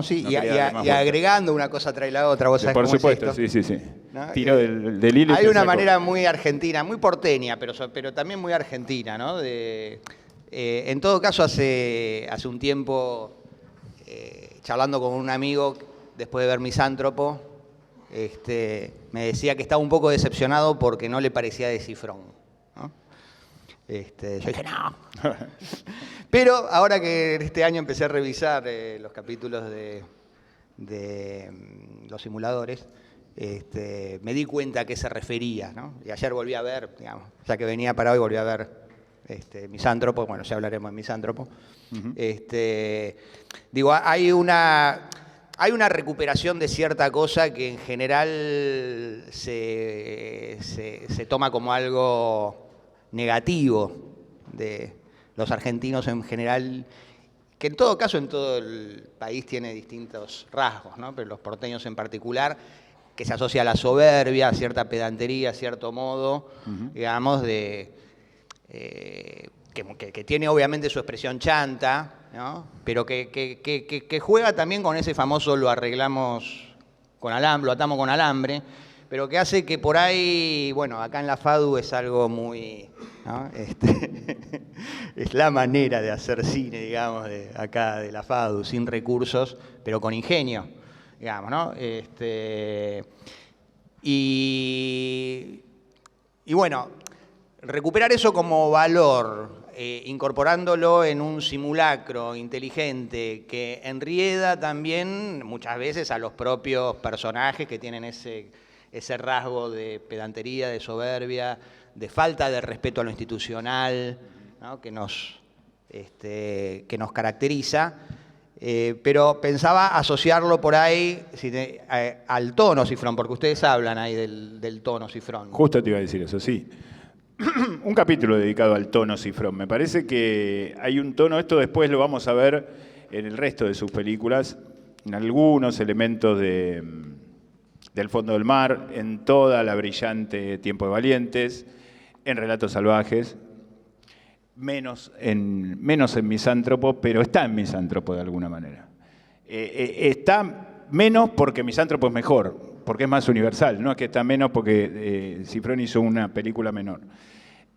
sí, no y quería darle más y vuelta. agregando una cosa trae la otra, vos sabés Por cómo supuesto, es esto. sí. ¿No? Tiro del hilo. y Hay te una saco. manera muy argentina, muy porteña, pero también muy argentina, ¿no? En todo caso, hace un tiempo, charlando con un amigo, después de ver Misántropo, me decía que estaba un poco decepcionado porque no le parecía de Cifrón, ¿no? Yo dije, no. Pero ahora que este año empecé a revisar los capítulos de los simuladores, me di cuenta a qué se refería, ¿no? Y ayer volví a ver, digamos, ya que venía para hoy, volví a ver Misántropo, bueno, ya hablaremos de Misántropo. Digo, hay una recuperación de cierta cosa que en general se toma como algo negativo de los argentinos en general, que en todo caso en todo el país tiene distintos rasgos, ¿no? Pero los porteños en particular, que se asocia a la soberbia, a cierta pedantería, a cierto modo, digamos, que tiene obviamente su expresión chanta, ¿no? Pero que juega también con ese famoso lo arreglamos con alambre, lo atamos con alambre, pero que hace que por ahí, bueno, acá en la FADU es algo muy, ¿no? Es la manera de hacer cine, digamos, de acá de la FADU, sin recursos, pero con ingenio, digamos, ¿no? Y bueno, recuperar eso como valor, incorporándolo en un simulacro inteligente que enrieda también muchas veces a los propios personajes que tienen ese rasgo de pedantería, de soberbia, de falta de respeto a lo institucional, ¿no? que nos caracteriza. Pero pensaba asociarlo por ahí al tono Cifrón, porque ustedes hablan ahí del tono Cifrón. Justo te iba a decir eso, sí. Un capítulo dedicado al tono Cifrón. Me parece que hay un tono, esto después lo vamos a ver en el resto de sus películas, en algunos elementos del fondo del mar, en toda la brillante Tiempo de Valientes, en Relatos Salvajes, menos en Misántropo, pero está en Misántropo de alguna manera. Está menos porque Misántropo es mejor, porque es más universal, no es que está menos porque Cifrón hizo una película menor.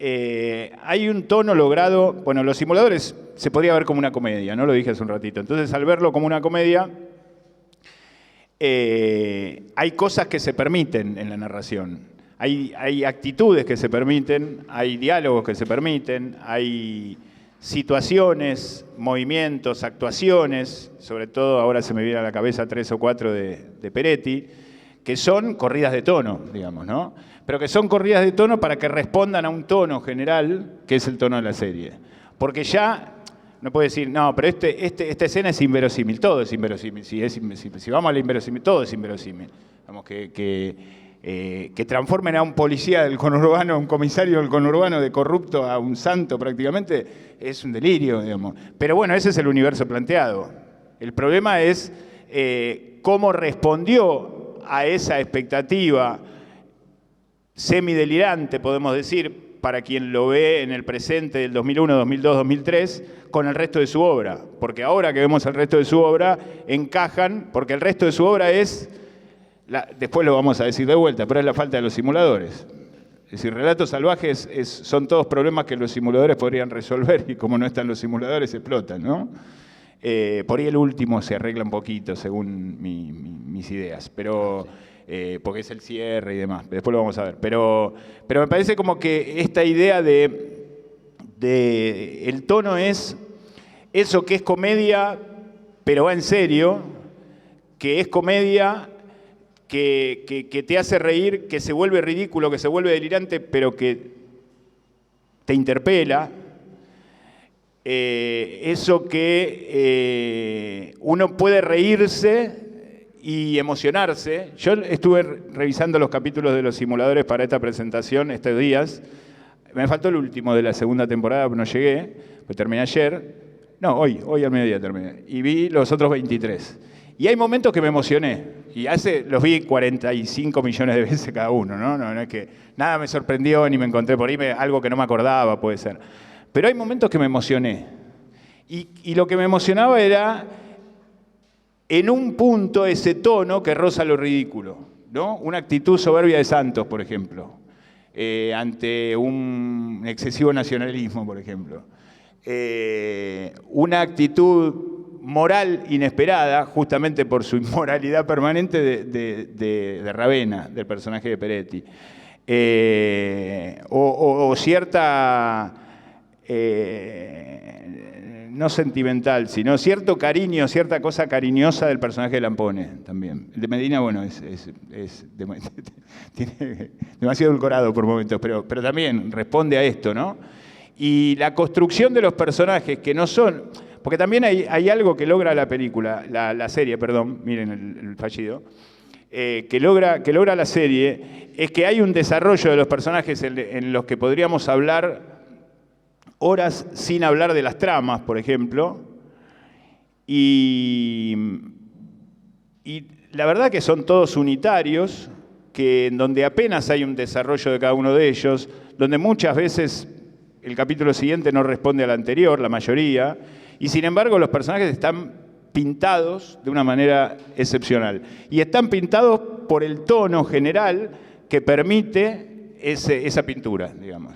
Hay un tono logrado, bueno, Los Simuladores se podría ver como una comedia, ¿no? Lo dije hace un ratito. Entonces, al verlo como una comedia, hay cosas que se permiten en la narración. Hay actitudes que se permiten, hay diálogos que se permiten, hay situaciones, movimientos, actuaciones, sobre todo ahora se me viene a la cabeza 3 o 4 de Peretti, que son corridas de tono, digamos, ¿no? Pero que son corridas de tono para que respondan a un tono general, que es el tono de la serie. Porque ya no puede decir, no, pero esta escena es inverosímil, todo es inverosímil. Si vamos a la inverosímil, todo es inverosímil. Vamos, que transformen a un policía del conurbano, a un comisario del conurbano de corrupto a un santo prácticamente, es un delirio, digamos. Pero bueno, ese es el universo planteado. El problema es cómo respondió a esa expectativa semidelirante, podemos decir, para quien lo ve en el presente del 2001, 2002, 2003, con el resto de su obra. Porque ahora que vemos el resto de su obra, encajan, porque el resto de su obra es, después lo vamos a decir de vuelta, pero es la falta de los simuladores. Es decir, Relatos Salvajes son todos problemas que los simuladores podrían resolver y como no están los simuladores explotan, ¿no? Por ahí el último se arregla un poquito según mis ideas, pero porque es el cierre y demás, después lo vamos a ver. Pero me parece como que esta idea de el tono es eso que es comedia, pero va en serio, que es comedia que te hace reír, que se vuelve ridículo, que se vuelve delirante, pero que te interpela. Eso que uno puede reírse y emocionarse. Yo estuve revisando los capítulos de Los Simuladores para esta presentación estos días. Me faltó el último de la segunda temporada, pero no llegué, pues terminé ayer. No, hoy al mediodía terminé. Y vi los otros 23. Y hay momentos que me emocioné. Y los vi 45 millones de veces cada uno, ¿no? No es que nada me sorprendió ni me encontré por ahí algo que no me acordaba, puede ser. Pero hay momentos que me emocioné. Y lo que me emocionaba era, en un punto, ese tono que roza lo ridículo, ¿no? Una actitud soberbia de Santos, por ejemplo, ante un excesivo nacionalismo, por ejemplo. Una actitud moral inesperada, justamente por su inmoralidad permanente de Ravenna, del personaje de Peretti. O cierta, no sentimental, sino cierto cariño, cierta cosa cariñosa del personaje de Lampone también. El de Medina, bueno, tiene demasiado edulcorado por momentos, pero también responde a esto, ¿no? Y la construcción de los personajes que no son... Porque también hay algo que logra la película, la serie, perdón, miren el fallido, que logra la serie, es que hay un desarrollo de los personajes en los que podríamos hablar horas sin hablar de las tramas, por ejemplo, y la verdad que son todos unitarios, en donde apenas hay un desarrollo de cada uno de ellos, donde muchas veces el capítulo siguiente no responde al anterior, la mayoría, y sin embargo los personajes están pintados de una manera excepcional. Y están pintados por el tono general que permite esa pintura, digamos.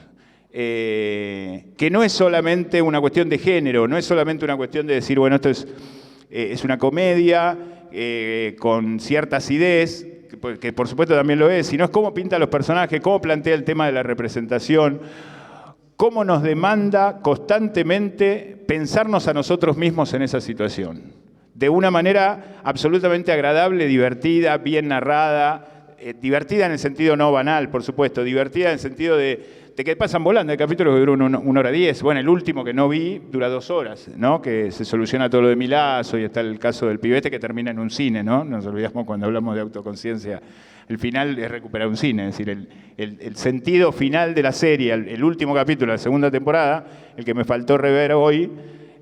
Que no es solamente una cuestión de género, no es solamente una cuestión de decir, bueno, esto es una comedia con cierta acidez, que por supuesto también lo es, sino es cómo pinta a los personajes, cómo plantea el tema de la representación, cómo nos demanda constantemente pensarnos a nosotros mismos en esa situación. De una manera absolutamente agradable, divertida, bien narrada, divertida en el sentido no banal, por supuesto, divertida en el sentido de que pasan volando. Hay capítulos que duran 1 hora 10. Bueno, el último que no vi dura 2 horas, ¿no? Que se soluciona todo lo de Milazzo y está el caso del pibete que termina en un cine, ¿no? Nos olvidamos cuando hablamos de autoconciencia. El final es recuperar un cine, es decir, el sentido final de la serie, el último capítulo de la segunda temporada, el que me faltó rever hoy,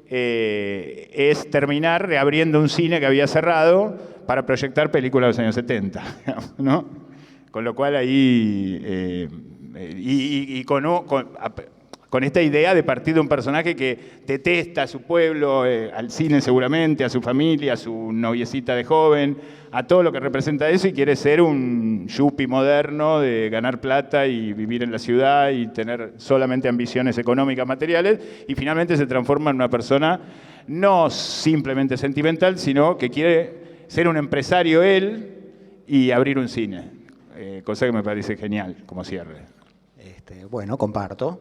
es terminar reabriendo un cine que había cerrado para proyectar películas de los años 70, ¿no? Con lo cual ahí... con esta idea de partir de un personaje que detesta a su pueblo, al cine seguramente, a su familia, a su noviecita de joven, a todo lo que representa eso, y quiere ser un yuppie moderno de ganar plata y vivir en la ciudad y tener solamente ambiciones económicas, materiales, y finalmente se transforma en una persona no simplemente sentimental, sino que quiere ser un empresario él y abrir un cine, cosa que me parece genial como cierre. Bueno, comparto.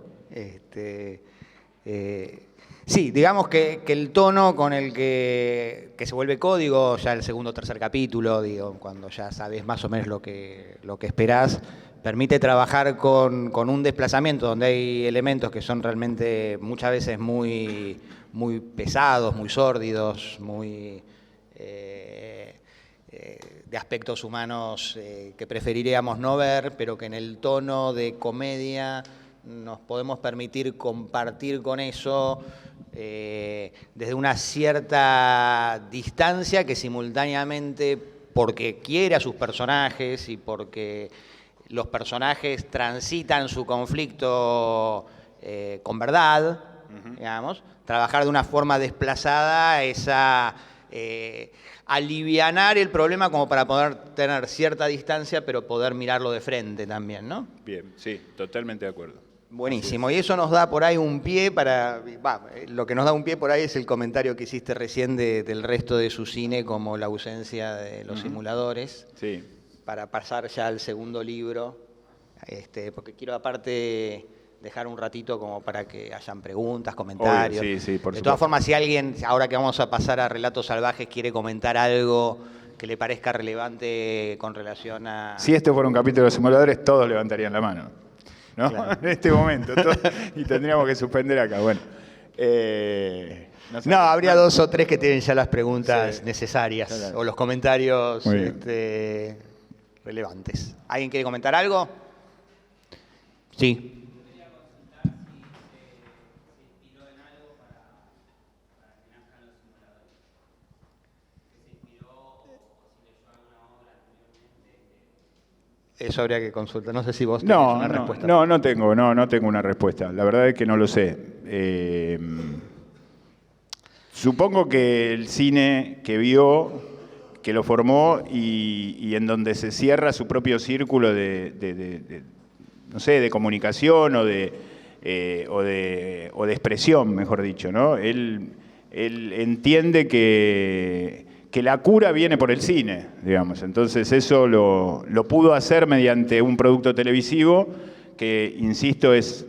Sí, digamos que el tono con el que se vuelve código, ya el segundo o tercer capítulo, digo, cuando ya sabes más o menos lo que esperás, permite trabajar con un desplazamiento donde hay elementos que son realmente muchas veces muy pesados, muy sórdidos, muy de aspectos humanos que preferiríamos no ver, pero que en el tono de comedia nos podemos permitir compartir con eso desde una cierta distancia que simultáneamente, porque quiere a sus personajes y porque los personajes transitan su conflicto con verdad, digamos, trabajar de una forma desplazada esa... alivianar el problema como para poder tener cierta distancia, pero poder mirarlo de frente también, ¿no? Bien, sí, totalmente de acuerdo. Buenísimo, y eso nos da por ahí un pie para... lo que nos da un pie por ahí es el comentario que hiciste recién del resto de su cine, como la ausencia de los simuladores, sí. Para pasar ya al segundo libro, porque quiero aparte... dejar un ratito como para que hayan preguntas, comentarios. Obvio, sí, por de todas formas, si alguien, ahora que vamos a pasar a Relatos Salvajes, quiere comentar algo que le parezca relevante con relación a... Si este fuera un capítulo de simuladores, todos levantarían la mano, ¿no? Claro. En este momento. Y tendríamos que suspender acá. Bueno. No, habría 2 o 3 que tienen ya las preguntas necesarias, claro, o los comentarios relevantes. ¿Alguien quiere comentar algo? Sí. Eso habría que consultar. No sé si vos tenés una respuesta. No tengo una respuesta. La verdad es que no lo sé. Supongo que el cine que vio, que lo formó y en donde se cierra su propio círculo no sé, de comunicación o de expresión, mejor dicho, ¿no? Él entiende que la cura viene por el cine, digamos. Entonces eso lo pudo hacer mediante un producto televisivo que, insisto, es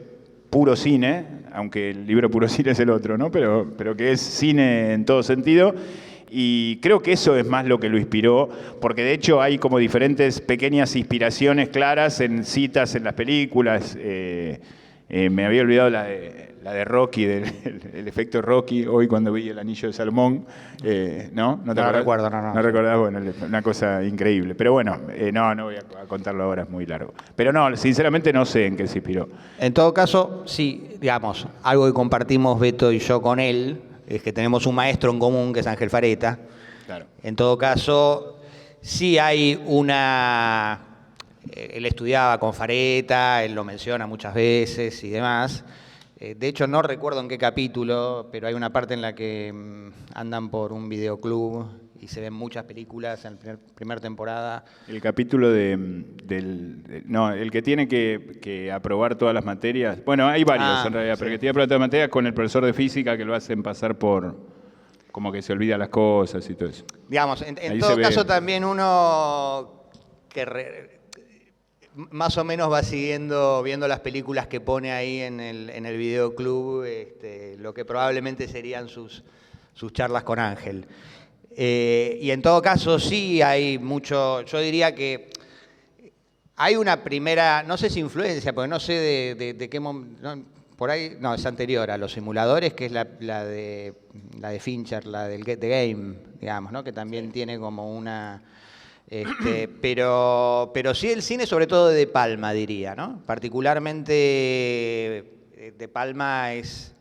puro cine, aunque el libro Puro Cine es el otro, ¿no? Pero que es cine en todo sentido. Y creo que eso es más lo que lo inspiró, porque de hecho hay como diferentes pequeñas inspiraciones claras en citas en las películas. Me había olvidado la de Rocky, el efecto Rocky, hoy cuando vi El Anillo de Salomón. ¿No? ¿No te acordás? recuerdo, no. No recordás, bueno, una cosa increíble. Pero bueno, no voy a contarlo ahora, es muy largo. Pero no, sinceramente no sé en qué se inspiró. En todo caso, sí, digamos, algo que compartimos Beto y yo con él, es que tenemos un maestro en común que es Ángel Fareta. Claro. En todo caso, sí hay una... Él estudiaba con Fareta, él lo menciona muchas veces y demás. De hecho, no recuerdo en qué capítulo, pero hay una parte en la que andan por un videoclub y se ven muchas películas en la primera temporada. El capítulo no, el que tiene que aprobar todas las materias. Bueno, hay varios en realidad, sí. pero que tiene que aprobar todas las materias con el profesor de física que lo hacen pasar por como que se olvida las cosas y todo eso. Digamos, en Ahí todo se ve. caso también uno que más o menos va siguiendo, viendo las películas que pone ahí en el videoclub, lo que probablemente serían sus charlas con Ángel. Y en todo caso sí hay mucho, yo diría que hay una primera, no sé si influencia, porque no sé de qué momento, por ahí, no, es anterior a los simuladores, que es la de Fincher, la del Get the Game, digamos, ¿no? Que también tiene como una... pero sí el cine, sobre todo de Palma, diría, ¿no? Particularmente De Palma es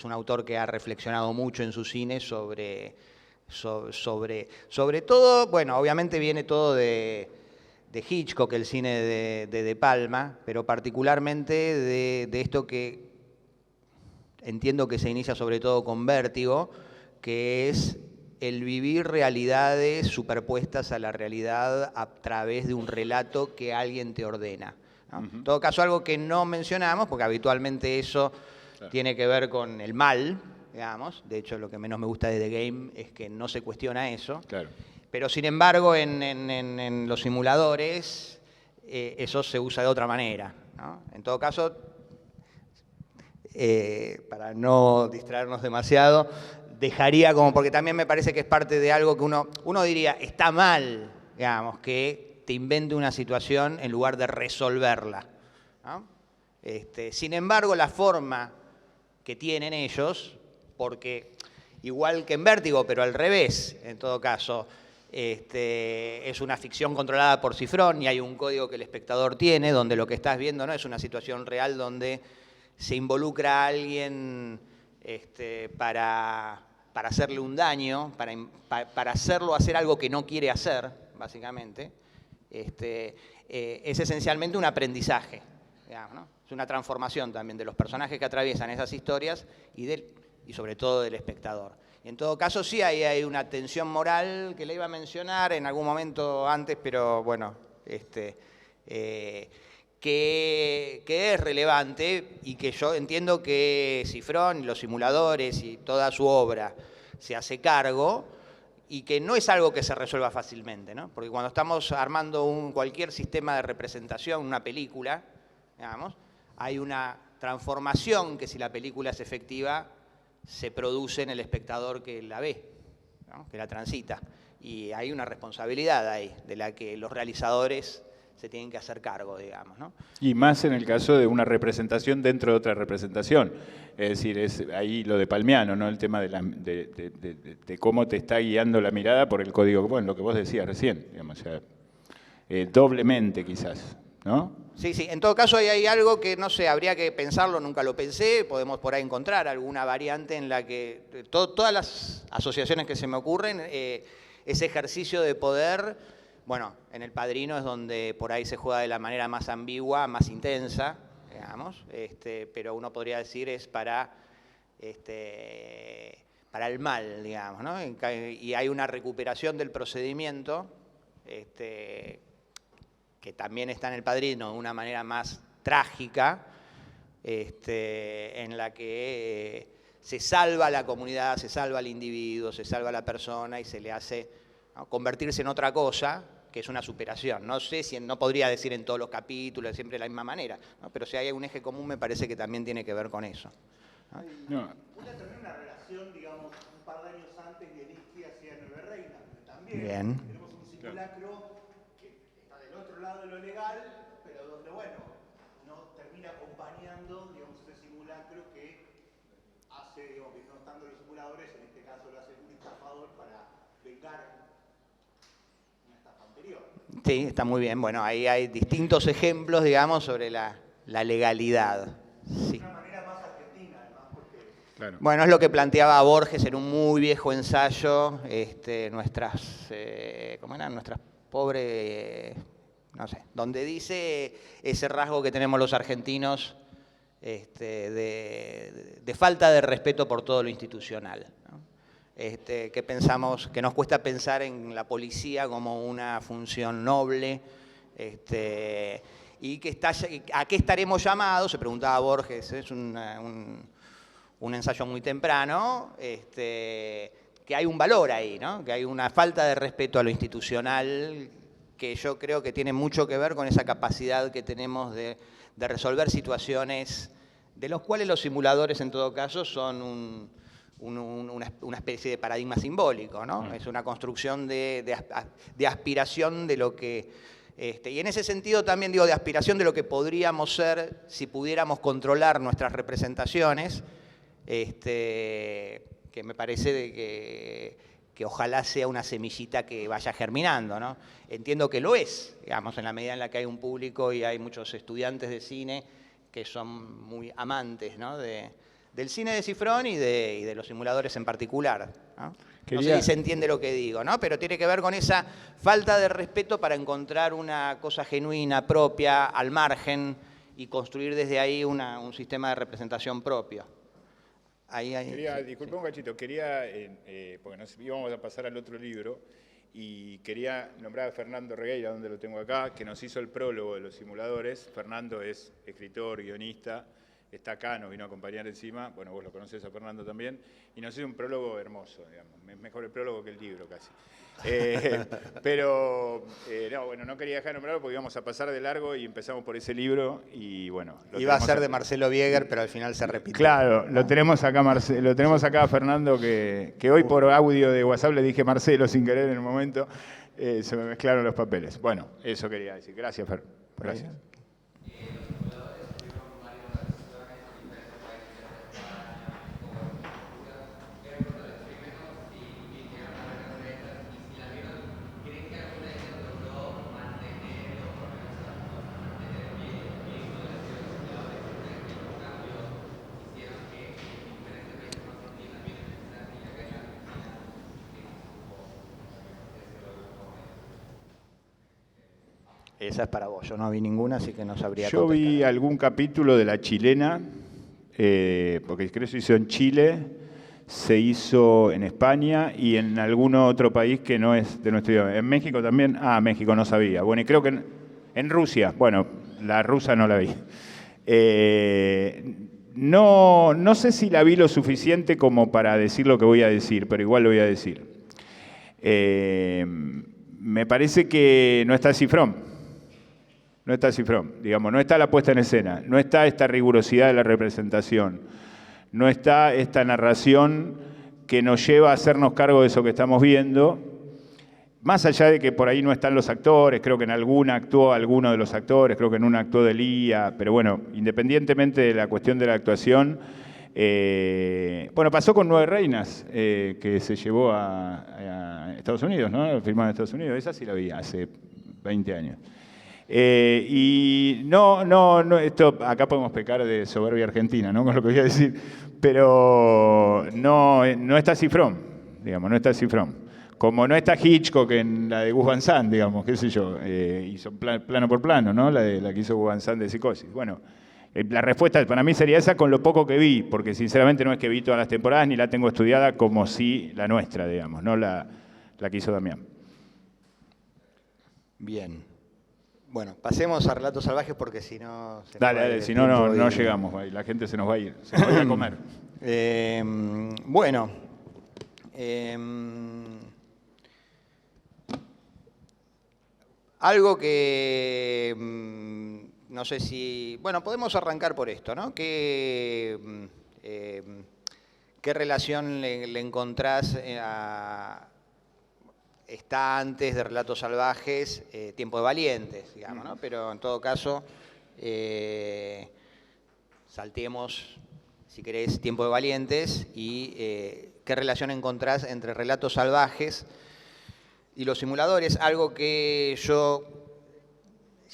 un autor que ha reflexionado mucho en su cine sobre todo, bueno, obviamente viene todo de Hitchcock, el cine de Palma, pero particularmente de esto que entiendo que se inicia sobre todo con Vértigo, que es el vivir realidades superpuestas a la realidad a través de un relato que alguien te ordena, ¿no? En todo caso, algo que no mencionamos, porque habitualmente eso tiene que ver con el mal, digamos. De hecho, lo que menos me gusta de The Game es que no se cuestiona eso. Claro. Pero, sin embargo, en los simuladores eso se usa de otra manera, ¿no? En todo caso, para no distraernos demasiado, dejaría como, porque también me parece que es parte de algo que uno diría, está mal, digamos, que te invente una situación en lugar de resolverla, ¿no? Sin embargo, la forma que tienen ellos, porque igual que en Vértigo, pero al revés, en todo caso, es una ficción controlada por cifrón y hay un código que el espectador tiene, donde lo que estás viendo no es una situación real donde se involucra a alguien para hacerle un daño, para hacerlo hacer algo que no quiere hacer, básicamente. Es esencialmente un aprendizaje, digamos, ¿no? Es una transformación también de los personajes que atraviesan esas historias y sobre todo del espectador. Y en todo caso sí hay una tensión moral que le iba a mencionar en algún momento antes, pero bueno, que es relevante y que yo entiendo que Cifrón y los simuladores y toda su obra se hace cargo y que no es algo que se resuelva fácilmente, ¿no? Porque cuando estamos armando cualquier sistema de representación, una película, digamos, hay una transformación que si la película es efectiva se produce en el espectador que la ve, ¿no? Que la transita. Y hay una responsabilidad ahí de la que los realizadores se tienen que hacer cargo, digamos, ¿no? Y más en el caso de una representación dentro de otra representación. Es decir, es ahí lo de Palmiano, ¿no? El tema de cómo te está guiando la mirada por el código, bueno, lo que vos decías recién, digamos, o sea, doblemente quizás, ¿no? Sí, en todo caso ahí hay algo que, no sé, habría que pensarlo, nunca lo pensé, podemos por ahí encontrar alguna variante en la que todas las asociaciones que se me ocurren, ese ejercicio de poder, bueno, en El Padrino es donde por ahí se juega de la manera más ambigua, más intensa, digamos, pero uno podría decir es para el mal, digamos, ¿no? Y hay una recuperación del procedimiento que también está en El Padrino de una manera más trágica, en la que se salva a la comunidad, se salva al individuo, se salva a la persona y se le hace, ¿no?, convertirse en otra cosa, que es una superación. No sé si, no podría decir en todos los capítulos, siempre de la misma manera, ¿no? Pero si hay un eje común, me parece que también tiene que ver con eso, ¿no? También una relación, digamos, un par de años antes de Nietzsche hacia Nueve Reinas, también Bien. tenemos un simulacro que está del otro lado de lo legal, pero donde, bueno, no termina acompañando, digamos, ese simulacro que hace, digamos, que no estando los simuladores, en este caso lo hace un estafador para vengar una estafa anterior. Sí, está muy bien. Bueno, ahí hay distintos ejemplos, digamos, sobre la legalidad. Sí. De una manera más argentina, además, porque... Claro. Bueno, es lo que planteaba Borges en un muy viejo ensayo, nuestras, ¿cómo eran? Nuestras pobres, no sé, donde dice ese rasgo que tenemos los argentinos de falta de respeto por todo lo institucional, ¿no? Que pensamos, que nos cuesta pensar en la policía como una función noble, y que ¿a qué estaremos llamados? Se preguntaba Borges, es un ensayo muy temprano, que hay un valor ahí, ¿no? Que hay una falta de respeto a lo institucional que yo creo que tiene mucho que ver con esa capacidad que tenemos de resolver situaciones de los cuales los simuladores en todo caso son una especie de paradigma simbólico, ¿no? Es una construcción de aspiración de lo que... y en ese sentido también digo de aspiración de lo que podríamos ser si pudiéramos controlar nuestras representaciones, que me parece que ojalá sea una semillita que vaya germinando, ¿no? Entiendo que lo es, digamos, en la medida en la que hay un público y hay muchos estudiantes de cine que son muy amantes, ¿no?, del cine de Cifrón y de los simuladores en particular, ¿no? No sé si se entiende lo que digo, ¿no? Pero tiene que ver con esa falta de respeto para encontrar una cosa genuina, propia, al margen, y construir desde ahí un sistema de representación propio. Disculpa un cachito, porque nos íbamos a pasar al otro libro, y quería nombrar a Fernando Regueira, donde lo tengo acá, que nos hizo el prólogo de los simuladores. Fernando es escritor, guionista, está acá, nos vino a acompañar encima, bueno, vos lo conocés a Fernando también, y nos hizo un prólogo hermoso, digamos, es mejor el prólogo que el libro casi. No quería dejar de nombrarlo porque íbamos a pasar de largo y empezamos por ese libro y bueno. Iba a ser de Marcelo Bieger, pero al final se repitió. Claro, lo tenemos acá a Fernando, que hoy por audio de WhatsApp le dije Marcelo sin querer en un momento, se me mezclaron los papeles. Bueno, eso quería decir. Gracias, Fer. Gracias. Esa es para vos, yo no vi ninguna, así que no sabría Yo contestar. vi algún capítulo de La Chilena, porque creo que se hizo en Chile, se hizo en España y en algún otro país que no es de nuestro idioma. ¿En México también? México no sabía. Bueno, y creo que en Rusia, bueno, la rusa no la vi. No sé si la vi lo suficiente como para decir lo que voy a decir, pero igual lo voy a decir. Me parece que no está Cifrón. No está Cifrón, digamos, no está la puesta en escena, no está esta rigurosidad de la representación, no está esta narración que nos lleva a hacernos cargo de eso que estamos viendo, más allá de que por ahí no están los actores, creo que en alguna actuó alguno de los actores, creo que en una actuó Delía, pero bueno, independientemente de la cuestión de la actuación, pasó con Nueve Reinas, que se llevó a Estados Unidos, ¿no? Filmado en Estados Unidos, esa sí la vi hace 20 años. Esto acá podemos pecar de soberbia argentina, ¿no? Con lo que voy a decir, pero no está Cifrón, digamos, no está Cifrón. Como no está Hitchcock en la de Gus Van Sant, digamos, qué sé yo, hizo plano por plano, ¿no? La que hizo Gus Van Sant de Psicosis. Bueno, La respuesta para mí sería esa con lo poco que vi, porque sinceramente no es que vi todas las temporadas ni la tengo estudiada como si la nuestra, digamos, no la que hizo Damián. Bien. Bueno, pasemos a Relatos Salvajes porque si no... Dale, si no, no llegamos, la gente se nos va a ir, se nos va a ir a comer. Bueno, algo que no sé si... Bueno, podemos arrancar por esto, ¿no? ¿Qué relación le encontrás está antes de Relatos Salvajes, Tiempo de Valientes, digamos, ¿no? Pero en todo caso, saltemos, si querés, Tiempo de Valientes y qué relación encontrás entre Relatos Salvajes y los simuladores. Algo que yo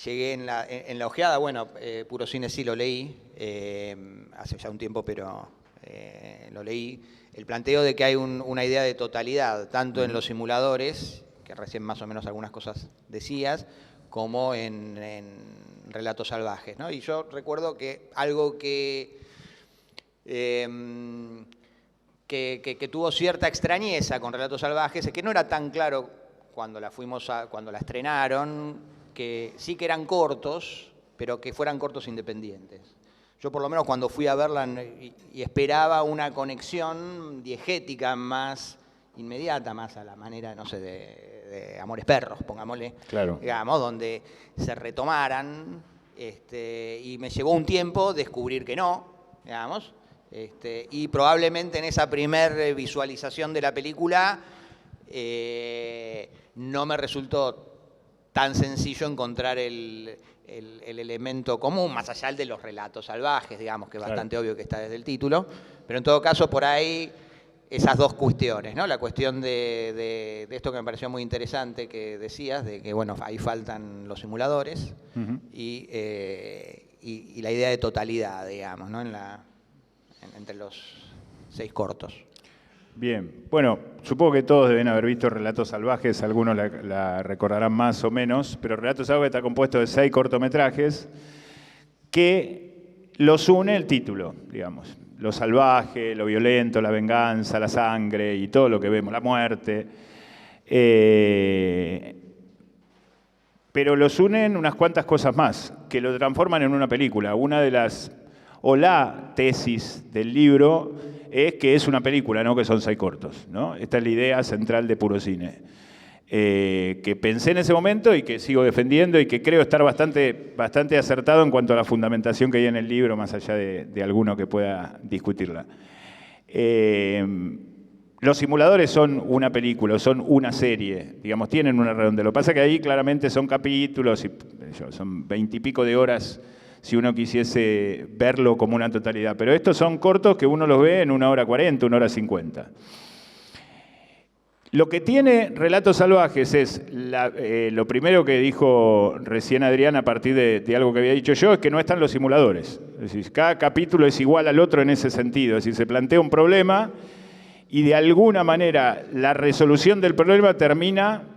llegué en la ojeada, bueno, Puro Cine sí lo leí, hace ya un tiempo, pero lo leí. El planteo de que hay una idea de totalidad, tanto en los simuladores, que recién más o menos algunas cosas decías, como en Relatos Salvajes, ¿no? Y yo recuerdo que algo que tuvo cierta extrañeza con Relatos Salvajes es que no era tan claro cuando la estrenaron, que sí que eran cortos, pero que fueran cortos independientes. Yo por lo menos cuando fui a verla y esperaba una conexión diegética más inmediata, más a la manera, no sé, de Amores Perros, pongámosle, claro, digamos, donde se retomaran, y me llevó un tiempo descubrir que no, digamos, y probablemente en esa primer visualización de la película no me resultó tan sencillo encontrar el elemento común, más allá de los relatos salvajes, digamos, que es bastante obvio que está desde el título, pero en todo caso por ahí esas dos cuestiones, ¿no? La cuestión de esto que me pareció muy interesante que decías, de que bueno, ahí faltan los simuladores, y la idea de totalidad, digamos, ¿no? Entre los 6 cortos. Bien, bueno, supongo que todos deben haber visto Relatos Salvajes, algunos la recordarán más o menos, pero Relatos Salvajes está compuesto de 6 cortometrajes que los une el título, digamos. Lo salvaje, lo violento, la venganza, la sangre y todo lo que vemos, la muerte. Pero los unen unas cuantas cosas más, que lo transforman en una película. Una de las, o la tesis del libro es que es una película, no que son 6 cortos, ¿no? Esta es la idea central de Puro Cine, que pensé en ese momento y que sigo defendiendo y que creo estar bastante acertado en cuanto a la fundamentación que hay en el libro, más allá de alguno que pueda discutirla. Los simuladores son una película, son una serie, digamos, tienen una redondez. Lo que pasa es que ahí claramente son capítulos, y son 20 y pico de horas si uno quisiese verlo como una totalidad. Pero estos son cortos que uno los ve en 1 hora 40, 1 hora 50. Lo que tiene Relatos Salvajes es, lo primero que dijo recién Adrián a partir de algo que había dicho yo, es que no están los simuladores. Es decir, cada capítulo es igual al otro en ese sentido. Es decir, se plantea un problema y de alguna manera la resolución del problema termina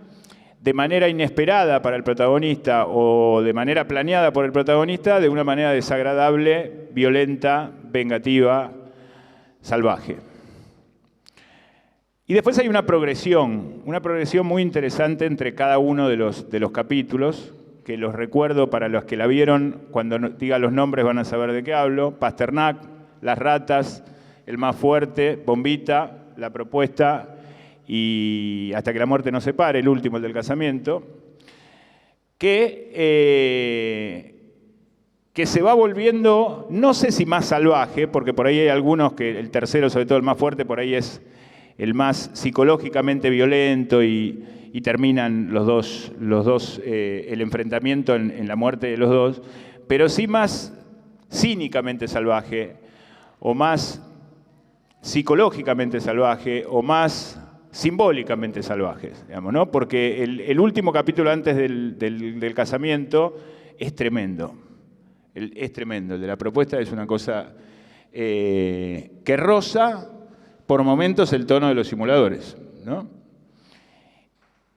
de manera inesperada para el protagonista o de manera planeada por el protagonista, de una manera desagradable, violenta, vengativa, salvaje. Y después hay una progresión muy interesante entre cada uno de los capítulos, que los recuerdo para los que la vieron, cuando diga los nombres van a saber de qué hablo: Pasternak, Las Ratas, El Más Fuerte, Bombita, La Propuesta y Hasta que la muerte nos separe, el último, el del casamiento, que se va volviendo, no sé si más salvaje, porque por ahí hay algunos que, el tercero, sobre todo El Más Fuerte, por ahí es el más psicológicamente violento y terminan los dos el enfrentamiento en la muerte de los dos, pero sí más cínicamente salvaje, o más psicológicamente salvaje, o más simbólicamente salvajes, digamos, ¿no? Porque el último capítulo antes del casamiento es tremendo. Es tremendo. El de La Propuesta es una cosa que roza por momentos el tono de los simuladores, ¿no?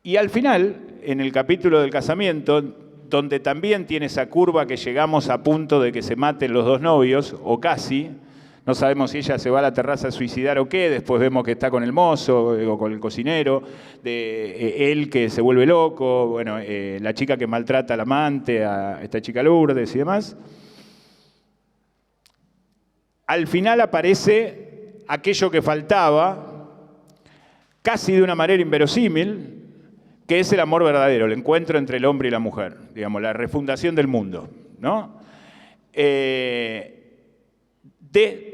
Y al final, en el capítulo del casamiento, donde también tiene esa curva que llegamos a punto de que se maten los dos novios, o casi. No sabemos si ella se va a la terraza a suicidar o qué, después vemos que está con el mozo o con el cocinero, él que se vuelve loco, bueno, la chica que maltrata al amante, a esta chica Lourdes y demás. Al final aparece aquello que faltaba, casi de una manera inverosímil, que es el amor verdadero, el encuentro entre el hombre y la mujer, digamos, la refundación del mundo, ¿no?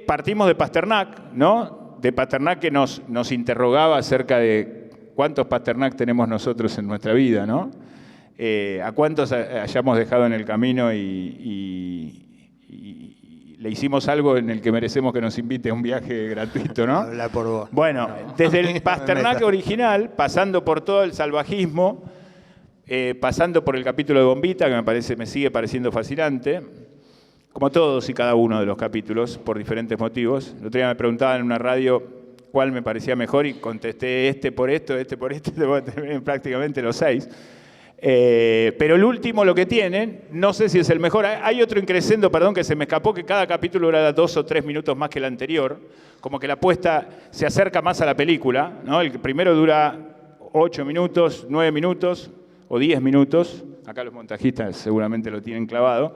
Partimos de Pasternak, ¿no? De Pasternak que nos interrogaba acerca de cuántos Pasternak tenemos nosotros en nuestra vida, ¿no? A cuántos hayamos dejado en el camino y le hicimos algo en el que merecemos que nos invite a un viaje gratuito, ¿no? Habla por vos. Bueno, desde el Pasternak original, pasando por todo el salvajismo, pasando por el capítulo de Bombita, que me sigue pareciendo fascinante, como todos y cada uno de los capítulos, por diferentes motivos. El otro día me preguntaban en una radio cuál me parecía mejor y contesté este por esto, prácticamente los 6. Pero el último lo que tienen, no sé si es el mejor. Hay otro increscendo, perdón, que se me escapó, que cada capítulo dura 2 o 3 minutos más que el anterior, como que la apuesta se acerca más a la película, ¿no? El primero dura 8 minutos, 9 minutos o 10 minutos. Acá los montajistas seguramente lo tienen clavado.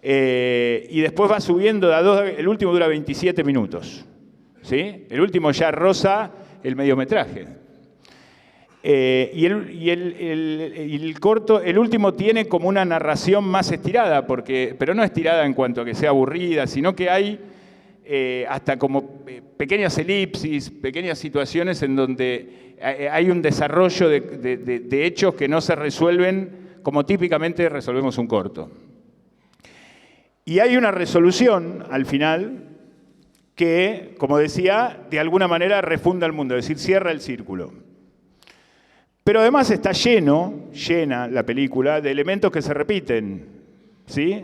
Y después va subiendo de a 2, el último dura 27 minutos. ¿Sí? El último ya roza el mediometraje. Y el corto, el último tiene como una narración más estirada, pero no estirada en cuanto a que sea aburrida, sino que hay hasta como pequeñas elipsis, pequeñas situaciones en donde hay un desarrollo de hechos que no se resuelven como típicamente resolvemos un corto. Y hay una resolución al final que, como decía, de alguna manera refunda el mundo, es decir, cierra el círculo. Pero además está llena la película de elementos que se repiten, ¿sí?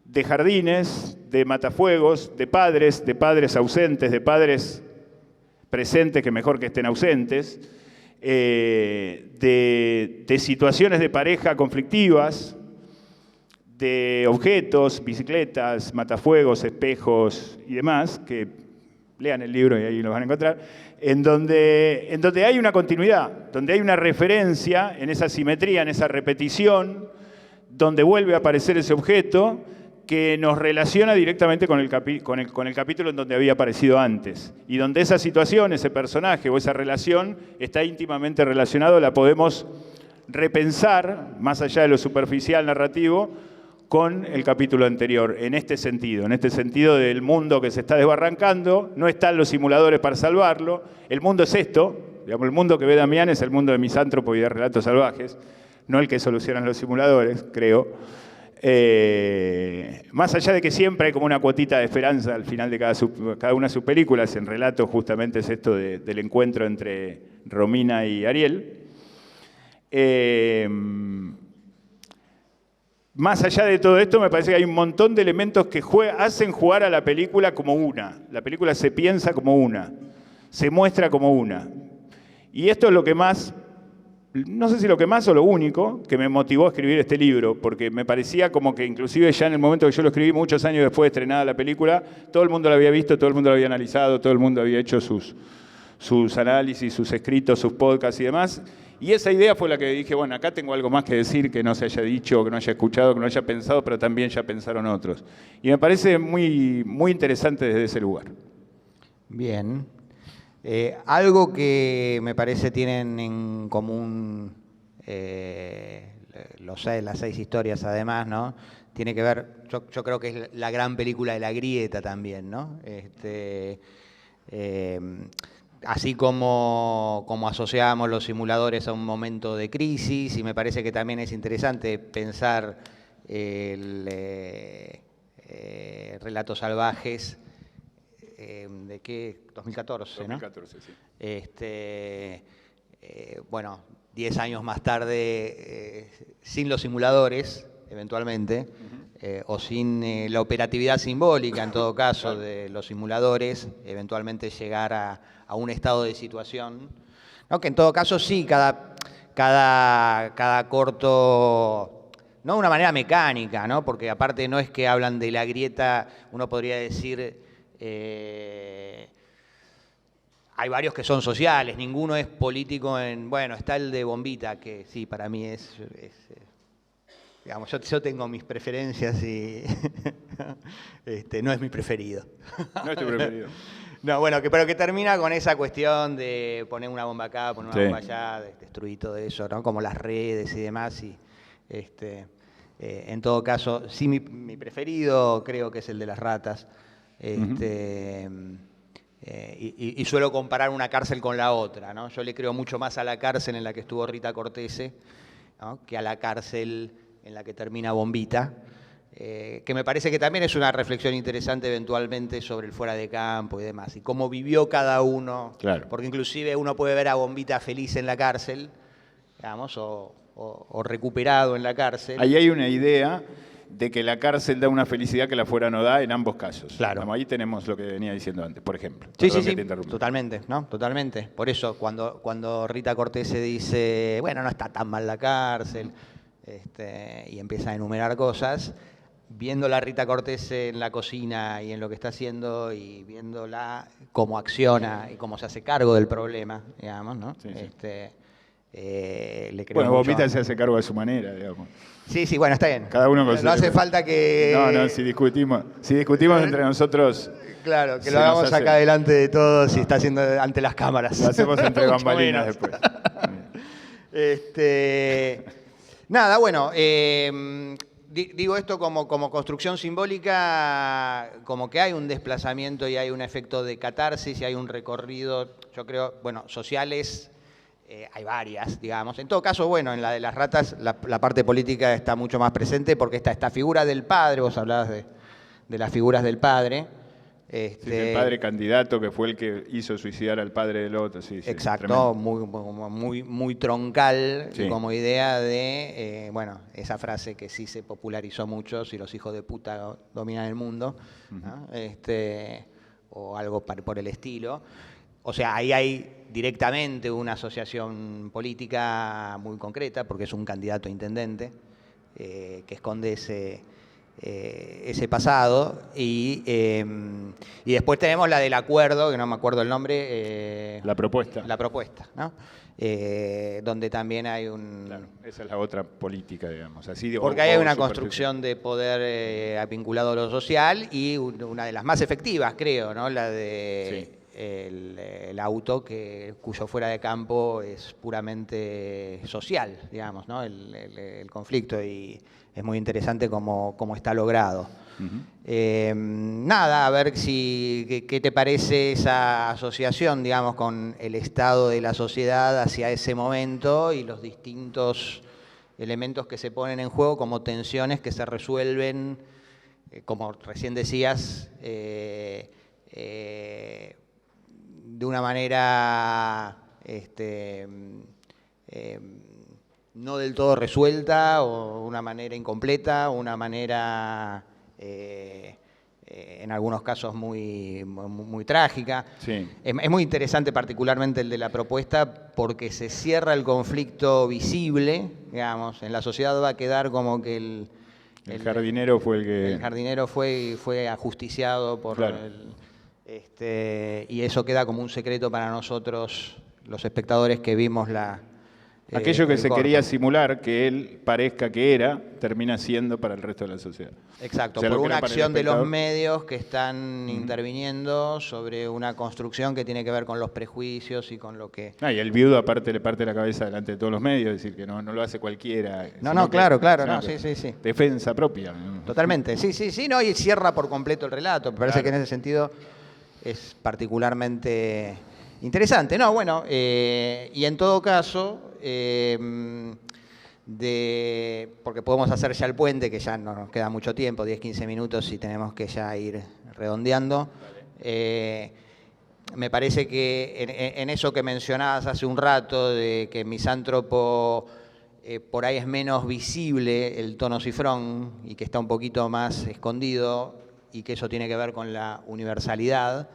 De jardines, de matafuegos, de padres ausentes, de padres presentes que mejor que estén ausentes, de situaciones de pareja conflictivas, de objetos, bicicletas, matafuegos, espejos y demás, que lean el libro y ahí lo van a encontrar, en donde hay una continuidad, donde hay una referencia en esa simetría, en esa repetición, donde vuelve a aparecer ese objeto que nos relaciona directamente con el capítulo en donde había aparecido antes. Y donde esa situación, ese personaje o esa relación está íntimamente relacionado, la podemos repensar, más allá de lo superficial narrativo, con el capítulo anterior, en este sentido del mundo que se está desbarrancando, no están los simuladores para salvarlo, el mundo es esto, digamos, el mundo que ve Damián es el mundo de Misántropo y de Relatos Salvajes, no el que solucionan los simuladores, creo. Más allá de que siempre hay como una cuotita de esperanza al final de cada una de sus películas, en Relatos justamente es esto del encuentro entre Romina y Ariel. Más allá de todo esto, me parece que hay un montón de elementos que hacen jugar a la película como una. La película se piensa como una, se muestra como una. Y esto es lo que más, no sé si lo que más o lo único, que me motivó a escribir este libro, porque me parecía como que inclusive ya en el momento que yo lo escribí, muchos años después de estrenada la película, todo el mundo lo había visto, todo el mundo lo había analizado, todo el mundo había hecho sus análisis, sus escritos, sus podcasts y demás. Y esa idea fue la que dije, bueno, acá tengo algo más que decir que no se haya dicho, que no haya escuchado, que no haya pensado, pero también ya pensaron otros. Y me parece muy, muy interesante desde ese lugar. Bien. Algo que me parece tienen en común las 6 historias además, ¿no? Tiene que ver, yo creo que es la gran película de la grieta también, ¿no? Así como asociábamos los simuladores a un momento de crisis, y me parece que también es interesante pensar Relatos Salvajes, ¿de qué? 2014, ¿no? 2014, sí. Bueno, 10 años más tarde, sin los simuladores, eventualmente, o sin la operatividad simbólica, en todo caso, de los simuladores, eventualmente llegar a un estado de situación, ¿no? Que en todo caso sí, cada corto no de una manera mecánica, ¿no? Porque aparte no es que hablan de la grieta, uno podría decir, hay varios que son sociales, ninguno es político bueno, está el de Bombita, que sí, para mí digamos, yo tengo mis preferencias y no es mi preferido. No es tu preferido. No, bueno, pero que termina con esa cuestión de poner una bomba acá, poner una bomba allá, destruir todo eso, ¿no? Como las redes y demás. Y, en todo caso, sí, mi preferido creo que es el de las ratas. Y suelo comparar una cárcel con la otra, ¿no? Yo le creo mucho más a la cárcel en la que estuvo Rita Cortese, ¿no? Que a la cárcel en la que termina Bombita. Que me parece que también es una reflexión interesante eventualmente sobre el fuera de campo y demás, y cómo vivió cada uno, claro. Porque inclusive uno puede ver a Bombita feliz en la cárcel, digamos, o recuperado en la cárcel. Ahí hay una idea de que la cárcel da una felicidad que la fuera no da en ambos casos. Claro. Digamos, ahí tenemos lo que venía diciendo antes, por ejemplo. Sí, Perdón sí, que te sí, interrumpa. totalmente, ¿no? Totalmente. Por eso, cuando Rita Cortese dice, bueno, no está tan mal la cárcel, y empieza a enumerar cosas, viéndola a Rita Cortese en la cocina y en lo que está haciendo y viéndola cómo acciona y cómo se hace cargo del problema, digamos, ¿no? Sí, sí. Le creo Bueno, mucho. Bombita se hace cargo de su manera, digamos. Sí, bueno, está bien. Cada uno con su- No hace falta que... No, si discutimos entre nosotros, Claro, que se lo nos hagamos hace- acá delante de todos y está haciendo ante las cámaras. lo hacemos entre Mucho bambalinas menos. después. Nada, bueno, digo esto como construcción simbólica, como que hay un desplazamiento y hay un efecto de catarsis y hay un recorrido, yo creo, bueno, sociales, hay varias, digamos. En todo caso, bueno, en la de las ratas la parte política está mucho más presente porque está esta figura del padre, vos hablabas de las figuras del padre. Sí, el padre candidato que fue el que hizo suicidar al padre del otro. Sí, Exacto, tremendo. muy troncal, Sí. como idea de, bueno, esa frase que sí se popularizó mucho, si los hijos de puta dominan el mundo, ¿no? O algo por el estilo. O sea, ahí hay directamente una asociación política muy concreta, porque es un candidato a intendente que esconde ese pasado, y después tenemos la del acuerdo, que no me acuerdo el nombre. La propuesta. La propuesta, ¿no? Donde también hay un... Claro, esa es la otra política, digamos. Así, Porque ahí hay una construcción de poder vinculado a lo social y una de las más efectivas, creo, ¿no? La de... Sí. El auto cuyo fuera de campo es puramente social, digamos, ¿no? El conflicto, y es muy interesante cómo está logrado. Nada, a ver qué te parece esa asociación, digamos, con el estado de la sociedad hacia ese momento y los distintos elementos que se ponen en juego como tensiones que se resuelven, como recién decías, de una manera no del todo resuelta, o una manera incompleta, una manera en algunos casos muy trágica. Sí. Es muy interesante particularmente el de la propuesta porque se cierra el conflicto visible, digamos, en la sociedad va a quedar como que el jardinero fue el que... El jardinero fue ajusticiado por Claro. y eso queda como un secreto para nosotros, los espectadores que vimos Aquello que el se corto. quería simular que él parezca que era, termina siendo para el resto de la sociedad. Exacto, O sea, por lo que una era para el acción de los espectador. medios que están interviniendo sobre una construcción que tiene que ver con los prejuicios y con lo que... Y el viudo aparte le parte la cabeza delante de todos los medios, es decir, que no lo hace cualquiera. sino que- claro, sino no, que sí. Defensa propia. Totalmente, sí, no, y cierra por completo el relato. Me parece Claro. que en ese sentido es particularmente interesante. No, bueno, y en todo caso, porque podemos hacer ya el puente, que ya no nos queda mucho tiempo, 10, 15 minutos, y tenemos que ya ir redondeando. Me parece que en eso que mencionabas hace un rato, de que Misántropo por ahí es menos visible el tono cifrón y que está un poquito más escondido, y que eso tiene que ver con la universalidad,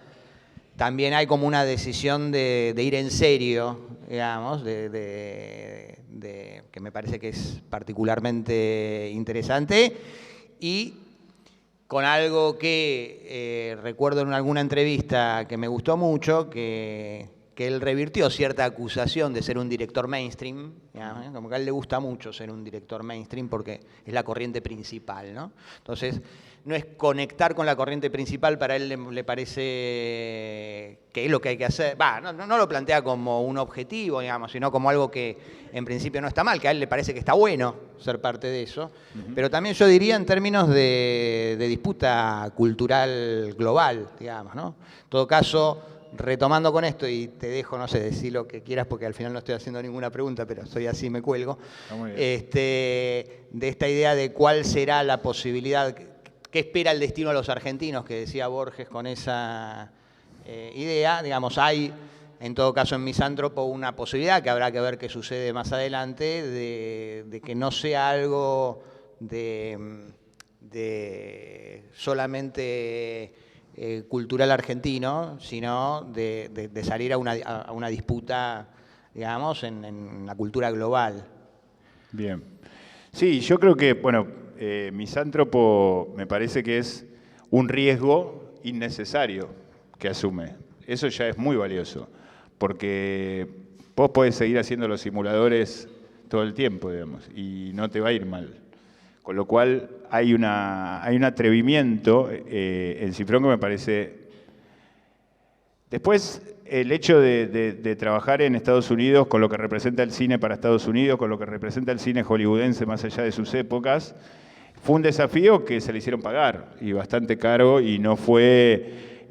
también hay como una decisión de ir en serio, digamos, de que me parece que es particularmente interesante, y con algo que recuerdo en alguna entrevista que me gustó mucho, que él revirtió cierta acusación de ser un director mainstream, ¿no? Como que a él le gusta mucho ser un director mainstream porque es la corriente principal, ¿no? Entonces, no es conectar con la corriente principal, para él le parece que es lo que hay que hacer. No lo plantea como un objetivo, digamos, sino como algo que en principio no está mal, que a él le parece que está bueno ser parte de eso. Pero también yo diría en términos de disputa cultural global, digamos, ¿no? En todo caso, retomando con esto, y te dejo, no sé, decir lo que quieras porque al final no estoy haciendo ninguna pregunta, pero soy así, me cuelgo. De esta idea de cuál será la posibilidad, qué espera el destino de los argentinos, que decía Borges con esa idea. Digamos, hay, en todo caso, en Misántropo una posibilidad, que habrá que ver qué sucede más adelante, de que no sea algo de solamente cultural argentino, sino de salir a una disputa, digamos, en la cultura global. Bien. Sí, yo creo que, bueno, Misántropo me parece que es un riesgo innecesario que asume. Eso ya es muy valioso, porque vos podés seguir haciendo los simuladores todo el tiempo, digamos, y no te va a ir mal. Con lo cual hay un atrevimiento en Cifrón que me parece... Después, el hecho de trabajar en Estados Unidos con lo que representa el cine para Estados Unidos, con lo que representa el cine hollywoodense más allá de sus épocas, fue un desafío que se le hicieron pagar, y bastante caro, y no fue...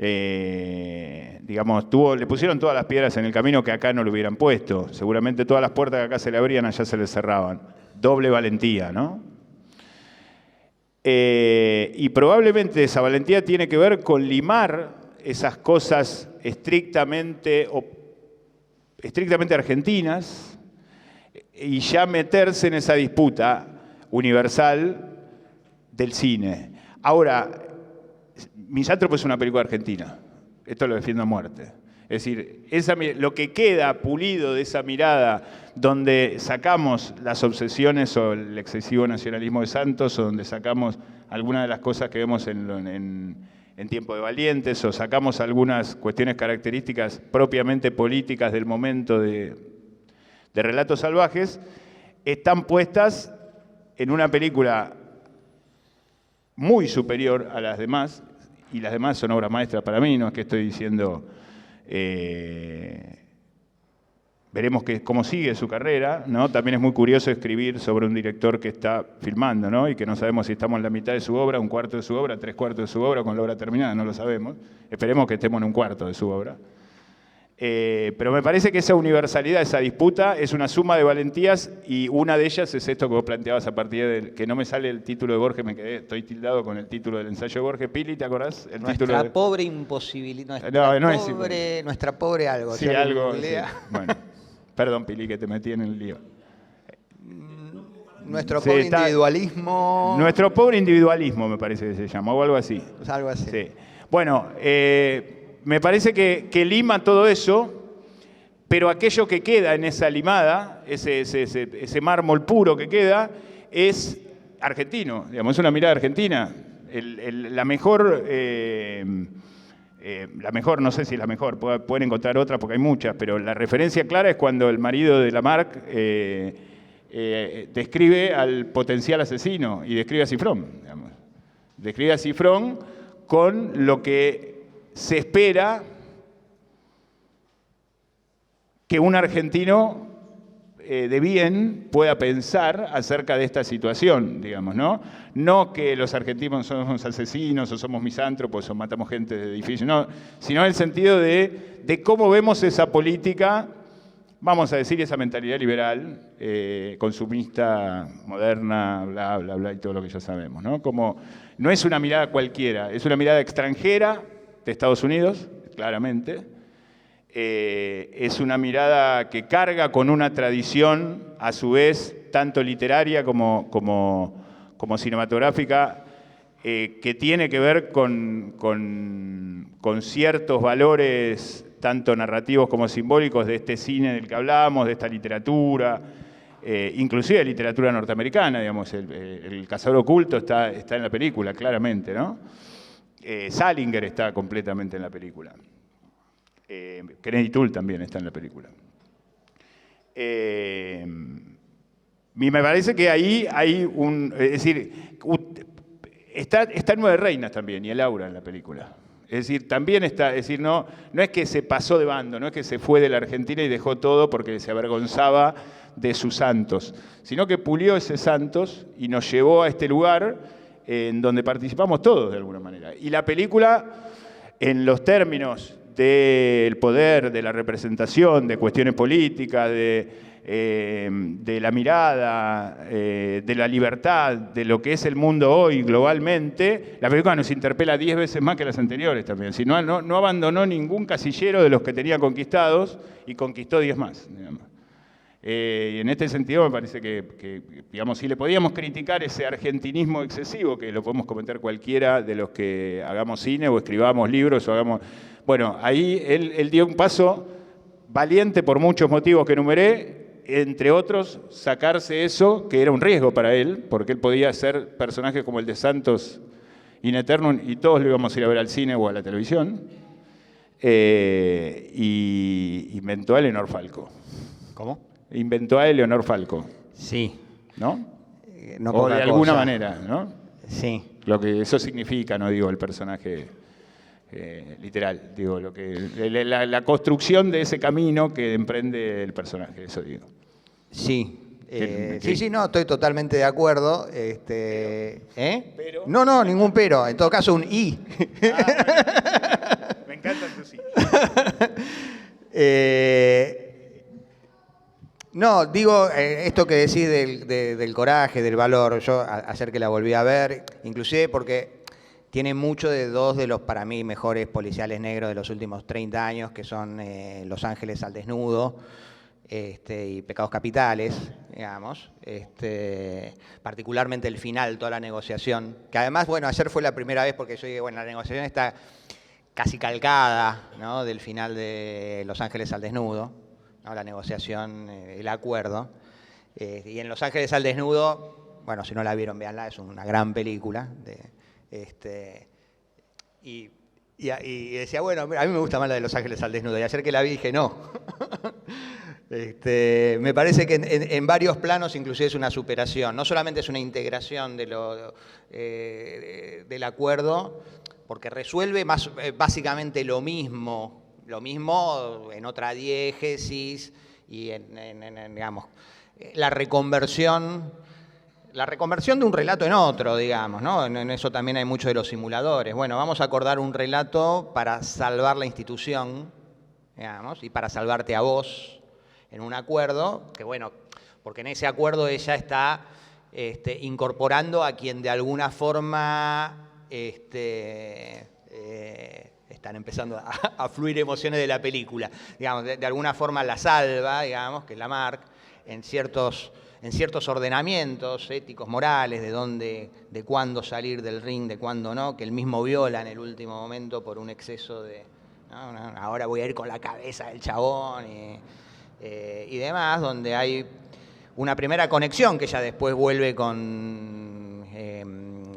digamos, le pusieron todas las piedras en el camino que acá no le hubieran puesto. Seguramente todas las puertas que acá se le abrían, allá se le cerraban. Doble valentía, ¿no? Y probablemente esa valentía tiene que ver con limar esas cosas estrictamente argentinas y ya meterse en esa disputa universal del cine. Ahora, Misántropo es una película argentina. Esto lo defiendo a muerte. Es decir, lo que queda pulido de esa mirada donde sacamos las obsesiones o el excesivo nacionalismo de Santos, o donde sacamos algunas de las cosas que vemos en Tiempo de Valientes, o sacamos algunas cuestiones características propiamente políticas del momento de Relatos Salvajes, están puestas en una película muy superior a las demás, y las demás son obras maestras para mí, no es que estoy diciendo... veremos cómo sigue su carrera, ¿no? También es muy curioso escribir sobre un director que está filmando, ¿no? Y que no sabemos si estamos en la mitad de su obra, un cuarto de su obra, 3/4 de su obra, con la obra terminada, no lo sabemos. Esperemos que estemos en un cuarto de su obra. Pero me parece que esa universalidad, esa disputa, es una suma de valentías, y una de ellas es esto que vos planteabas a partir de que no me sale el título de Borges, estoy tildado con el título del ensayo de Borges. Pili, ¿te acordás? Nuestra pobre imposibilidad. Nuestra pobre algo. Sí, algo. Sí. Bueno, perdón, Pili, que te metí en el lío. Nuestro pobre individualismo. Nuestro pobre individualismo, me parece que se llama, o algo así. Algo así. Sí. Bueno, me parece que lima todo eso, pero aquello que queda en esa limada, ese mármol puro que queda, es argentino, digamos, es una mirada argentina. La mejor, no sé si es la mejor, pueden encontrar otras porque hay muchas, pero la referencia clara es cuando el marido de Lamarck describe al potencial asesino y describe a Cifrón, digamos. Describe a Cifrón con lo que se espera que un argentino de bien pueda pensar acerca de esta situación, digamos, ¿no? No que los argentinos somos asesinos o somos misántropos o matamos gente de edificios, no, sino en el sentido de cómo vemos esa política, vamos a decir, esa mentalidad liberal, consumista, moderna, bla, bla, bla, y todo lo que ya sabemos, ¿no? Como no es una mirada cualquiera, es una mirada extranjera de Estados Unidos, claramente. Es una mirada que carga con una tradición, a su vez, tanto literaria como cinematográfica, que tiene que ver con ciertos valores, tanto narrativos como simbólicos, de este cine del que hablábamos, de esta literatura, inclusive literatura norteamericana, digamos, el cazador oculto está en la película, claramente, ¿no? Salinger está completamente en la película. Kennedy Toole también está en la película. Y me parece que ahí hay es decir, está Nueve Reinas también, y el aura en la película. Es decir, también está, es decir, no es que se pasó de bando, no es que se fue de la Argentina y dejó todo porque se avergonzaba de sus santos, sino que pulió ese santos y nos llevó a este lugar en donde participamos todos de alguna manera. Y la película, en los términos del poder, de la representación, de cuestiones políticas, de la mirada, de la libertad, de lo que es el mundo hoy globalmente, la película nos interpela 10 veces más que las anteriores también. Si no abandonó ningún casillero de los que tenía conquistados y conquistó 10 más, digamos. Y en este sentido me parece que, digamos, si le podíamos criticar ese argentinismo excesivo, que lo podemos cometer cualquiera de los que hagamos cine o escribamos libros o hagamos... Bueno, ahí él dio un paso valiente por muchos motivos que enumeré, entre otros, sacarse eso, que era un riesgo para él, porque él podía hacer personajes como el de Santos in Eternum y todos lo íbamos a ir a ver al cine o a la televisión, y inventó a Eleonor Falco. ¿Cómo? Inventó a Eleonor Falco. Sí. ¿No? No o de poca alguna cosa. manera, ¿no? Sí. Lo que eso significa, no digo el personaje literal, digo la construcción de ese camino que emprende el personaje, eso digo. Sí. ¿Qué? Sí, no, estoy totalmente de acuerdo. Pero. No, ningún pero. En todo caso, un y. Me encantan tus sí. No, digo, esto que decís del coraje, del valor, yo ayer que la volví a ver, inclusive porque tiene mucho de dos de los, para mí, mejores policiales negros de los últimos 30 años, que son Los Ángeles al Desnudo y Pecados Capitales, digamos. Particularmente el final, toda la negociación, que además, bueno, ayer fue la primera vez porque yo dije, bueno, la negociación está casi calcada, ¿no?, del final de Los Ángeles al Desnudo, ¿no?, la negociación, el acuerdo. Y en Los Ángeles al Desnudo, bueno, si no la vieron, véanla, es una gran película. Y decía, bueno, a mí me gusta más la de Los Ángeles al Desnudo, y ayer que la vi dije, no. Me parece que en varios planos inclusive es una superación, no solamente es una integración del acuerdo, porque resuelve básicamente lo mismo en otra diégesis y digamos, la reconversión de un relato en otro, digamos, ¿no? En eso también hay mucho de los simuladores. Bueno, vamos a acordar un relato para salvar la institución, digamos, y para salvarte a vos en un acuerdo, que bueno, porque en ese acuerdo ella está incorporando a quien de alguna forma están empezando a fluir emociones de la película. Digamos, de alguna forma la salva, digamos, que es la Marc, en ciertos ordenamientos éticos, morales, de cuándo salir del ring, de cuándo no, que él mismo viola en el último momento por un exceso de, ¿no? Ahora voy a ir con la cabeza del chabón y demás, donde hay una primera conexión que ella después vuelve con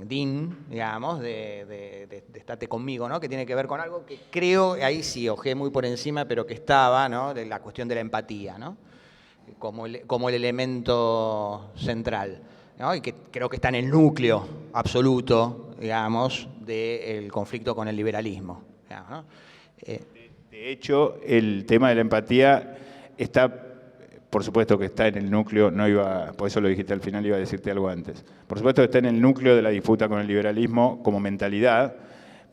Dean, digamos, de Estate conmigo, ¿no?, que tiene que ver con algo que creo, ahí sí, ojé muy por encima, pero que estaba, ¿no?, de la cuestión de la empatía, ¿no?, como el elemento central, ¿no?, y que creo que está en el núcleo absoluto, digamos, del conflicto con el liberalismo, digamos, ¿no? De hecho, el tema de la empatía está, por supuesto que está en el núcleo, por eso lo dijiste al final, iba a decirte algo antes. Por supuesto que está en el núcleo de la disputa con el liberalismo como mentalidad,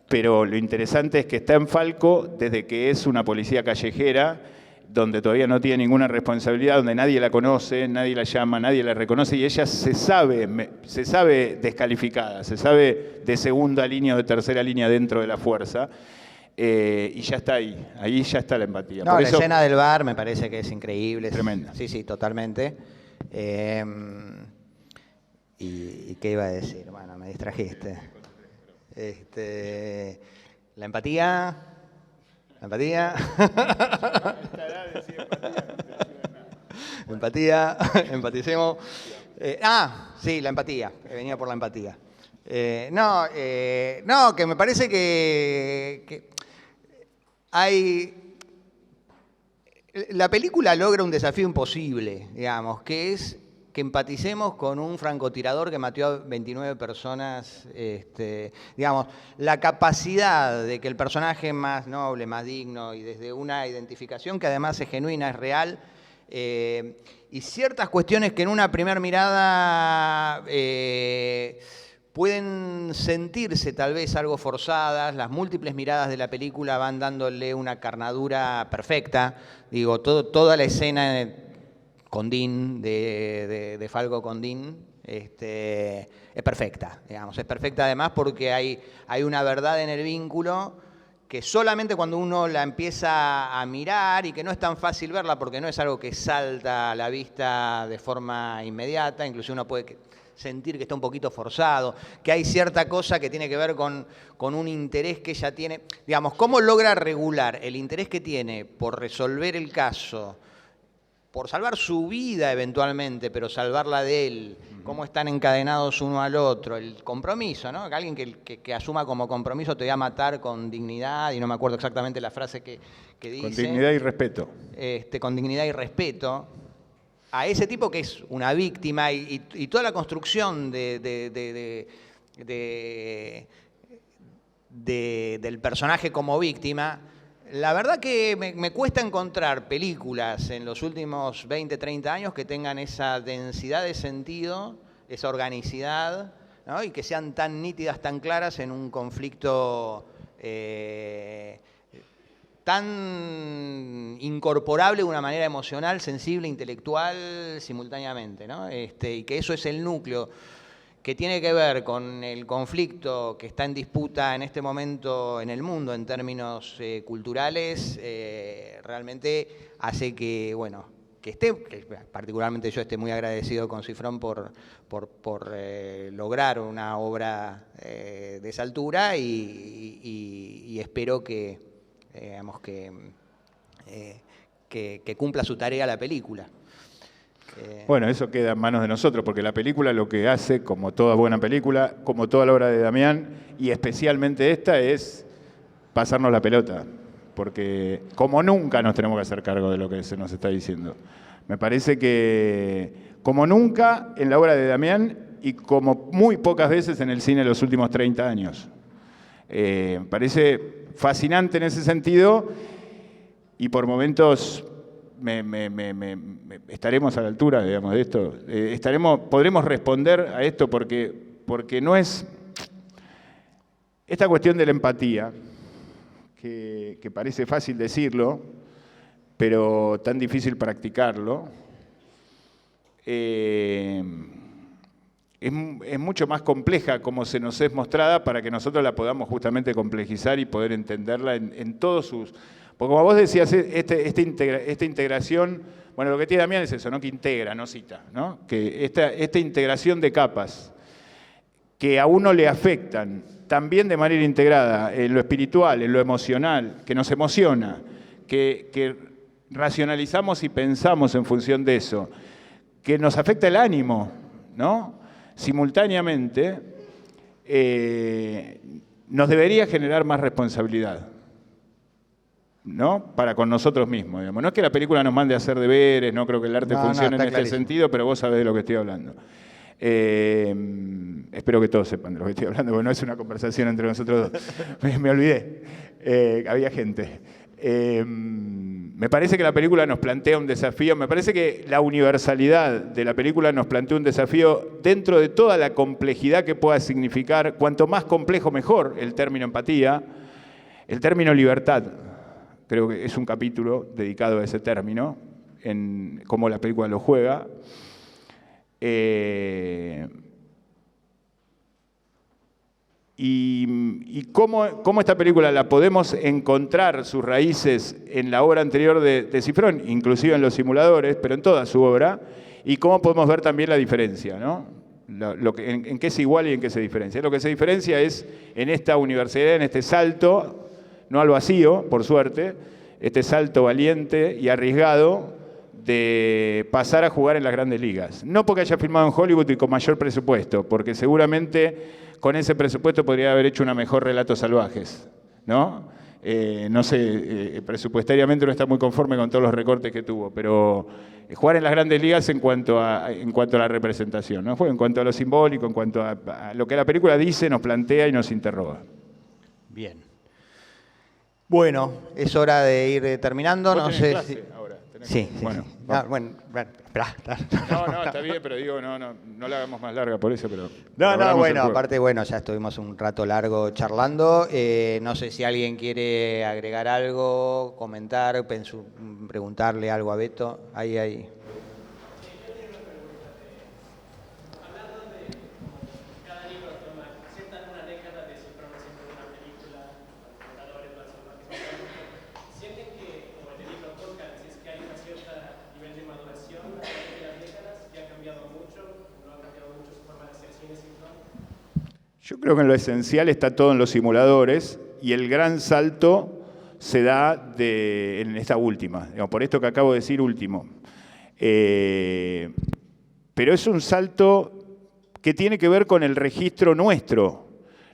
pero lo interesante es que está en Falco desde que es una policía callejera, donde todavía no tiene ninguna responsabilidad, donde nadie la conoce, nadie la llama, nadie la reconoce, y ella se sabe descalificada, se sabe de segunda línea o de tercera línea dentro de la fuerza. Y ya está ahí ya está la empatía. No, por la eso, escena del bar me parece que es increíble. Tremenda. Sí, totalmente. ¿Y qué iba a decir? Bueno, me distrajiste. La empatía. Empatía, empaticemos. Sí, la empatía, que venía por la empatía. No, que me parece que hay... La película logra un desafío imposible, digamos, que es que empaticemos con un francotirador que mató a 29 personas. Digamos, la capacidad de que el personaje más noble, más digno y desde una identificación que además es genuina, es real, y ciertas cuestiones que en una primera mirada pueden sentirse tal vez algo forzadas, las múltiples miradas de la película van dándole una carnadura perfecta. Digo, toda la escena con Dean, de Falco con Dean, es perfecta, digamos. Es perfecta además porque hay una verdad en el vínculo que solamente cuando uno la empieza a mirar, y que no es tan fácil verla porque no es algo que salta a la vista de forma inmediata, incluso uno puede sentir que está un poquito forzado, que hay cierta cosa que tiene que ver con un interés que ella tiene. Digamos, ¿cómo logra regular el interés que tiene por resolver el caso, por salvar su vida eventualmente, pero salvarla de él? Cómo están encadenados uno al otro, el compromiso, ¿no? Alguien que asuma como compromiso te voy a matar con dignidad, y no me acuerdo exactamente la frase que dice. Con dignidad y respeto. Con dignidad y respeto. A ese tipo que es una víctima y toda la construcción del personaje como víctima. La verdad que me cuesta encontrar películas en los últimos 20, 30 años que tengan esa densidad de sentido, esa organicidad, ¿no? Y que sean tan nítidas, tan claras en un conflicto tan incorporable de una manera emocional, sensible, intelectual, simultáneamente, ¿no? Y que eso es el núcleo que tiene que ver con el conflicto que está en disputa en este momento en el mundo en términos culturales, realmente hace que, bueno, que particularmente yo esté muy agradecido con Cifrón por lograr una obra de esa altura, y espero que, digamos, que cumpla su tarea la película. Bueno, eso queda en manos de nosotros, porque la película lo que hace, como toda buena película, como toda la obra de Damián, y especialmente esta, es pasarnos la pelota. Porque como nunca nos tenemos que hacer cargo de lo que se nos está diciendo. Me parece que como nunca en la obra de Damián, y como muy pocas veces en el cine de los últimos 30 años. Me parece fascinante en ese sentido, y por momentos estaremos a la altura, digamos, de esto. Podremos responder a esto porque no es esta cuestión de la empatía, que parece fácil decirlo, pero tan difícil practicarlo. Es mucho más compleja como se nos es mostrada, para que nosotros la podamos justamente complejizar y poder entenderla en todos sus... Porque como vos decías, esta integración, bueno, lo que tiene Damián es eso, ¿no? Que integra, no cita, ¿no? Que esta integración de capas que a uno le afectan, también de manera integrada, en lo espiritual, en lo emocional, que nos emociona, que racionalizamos y pensamos en función de eso, que nos afecta el ánimo, ¿no? Simultáneamente, nos debería generar más responsabilidad, ¿no? Para con nosotros mismos, digamos. No es que la película nos mande a hacer deberes, no creo que el arte funcione en este sentido, pero vos sabés de lo que estoy hablando. Espero que todos sepan de lo que estoy hablando, porque no es una conversación entre nosotros dos. Me olvidé, había gente. Me parece que la película nos plantea un desafío, me parece que la universalidad de la película nos plantea un desafío dentro de toda la complejidad que pueda significar, cuanto más complejo mejor, el término empatía, el término libertad. Creo que es un capítulo dedicado a ese término, en cómo la película lo juega. Y cómo esta película la podemos encontrar sus raíces en la obra anterior de Cifrón, inclusive en Los Simuladores, pero en toda su obra, y cómo podemos ver también la diferencia, ¿no? En qué es igual y en qué se diferencia. Lo que se diferencia es en esta universalidad, en este salto, no al vacío, por suerte, este salto valiente y arriesgado de pasar a jugar en las grandes ligas. No porque haya filmado en Hollywood y con mayor presupuesto, porque seguramente con ese presupuesto podría haber hecho una mejor Relatos Salvajes, ¿no? No sé, presupuestariamente no está muy conforme con todos los recortes que tuvo, pero jugar en las grandes ligas en cuanto a la representación, ¿no? Fue en cuanto a lo simbólico, en cuanto a lo que la película dice, nos plantea y nos interroga. Bien. Bueno, es hora de ir terminando. ¿Vos No tenés sé clase si... ahora? Sí, sí, bueno, sí. vamos. Bueno, esperá. No, está bien, pero digo, no la hagamos más larga por eso, pero... Bueno, aparte, bueno, ya estuvimos un rato largo charlando. No sé si alguien quiere agregar algo, comentar, preguntarle algo a Beto. Ahí. Yo creo que en lo esencial está todo en los simuladores y el gran salto se da en esta última, digamos, por esto que acabo de decir último. Pero es un salto que tiene que ver con el registro nuestro.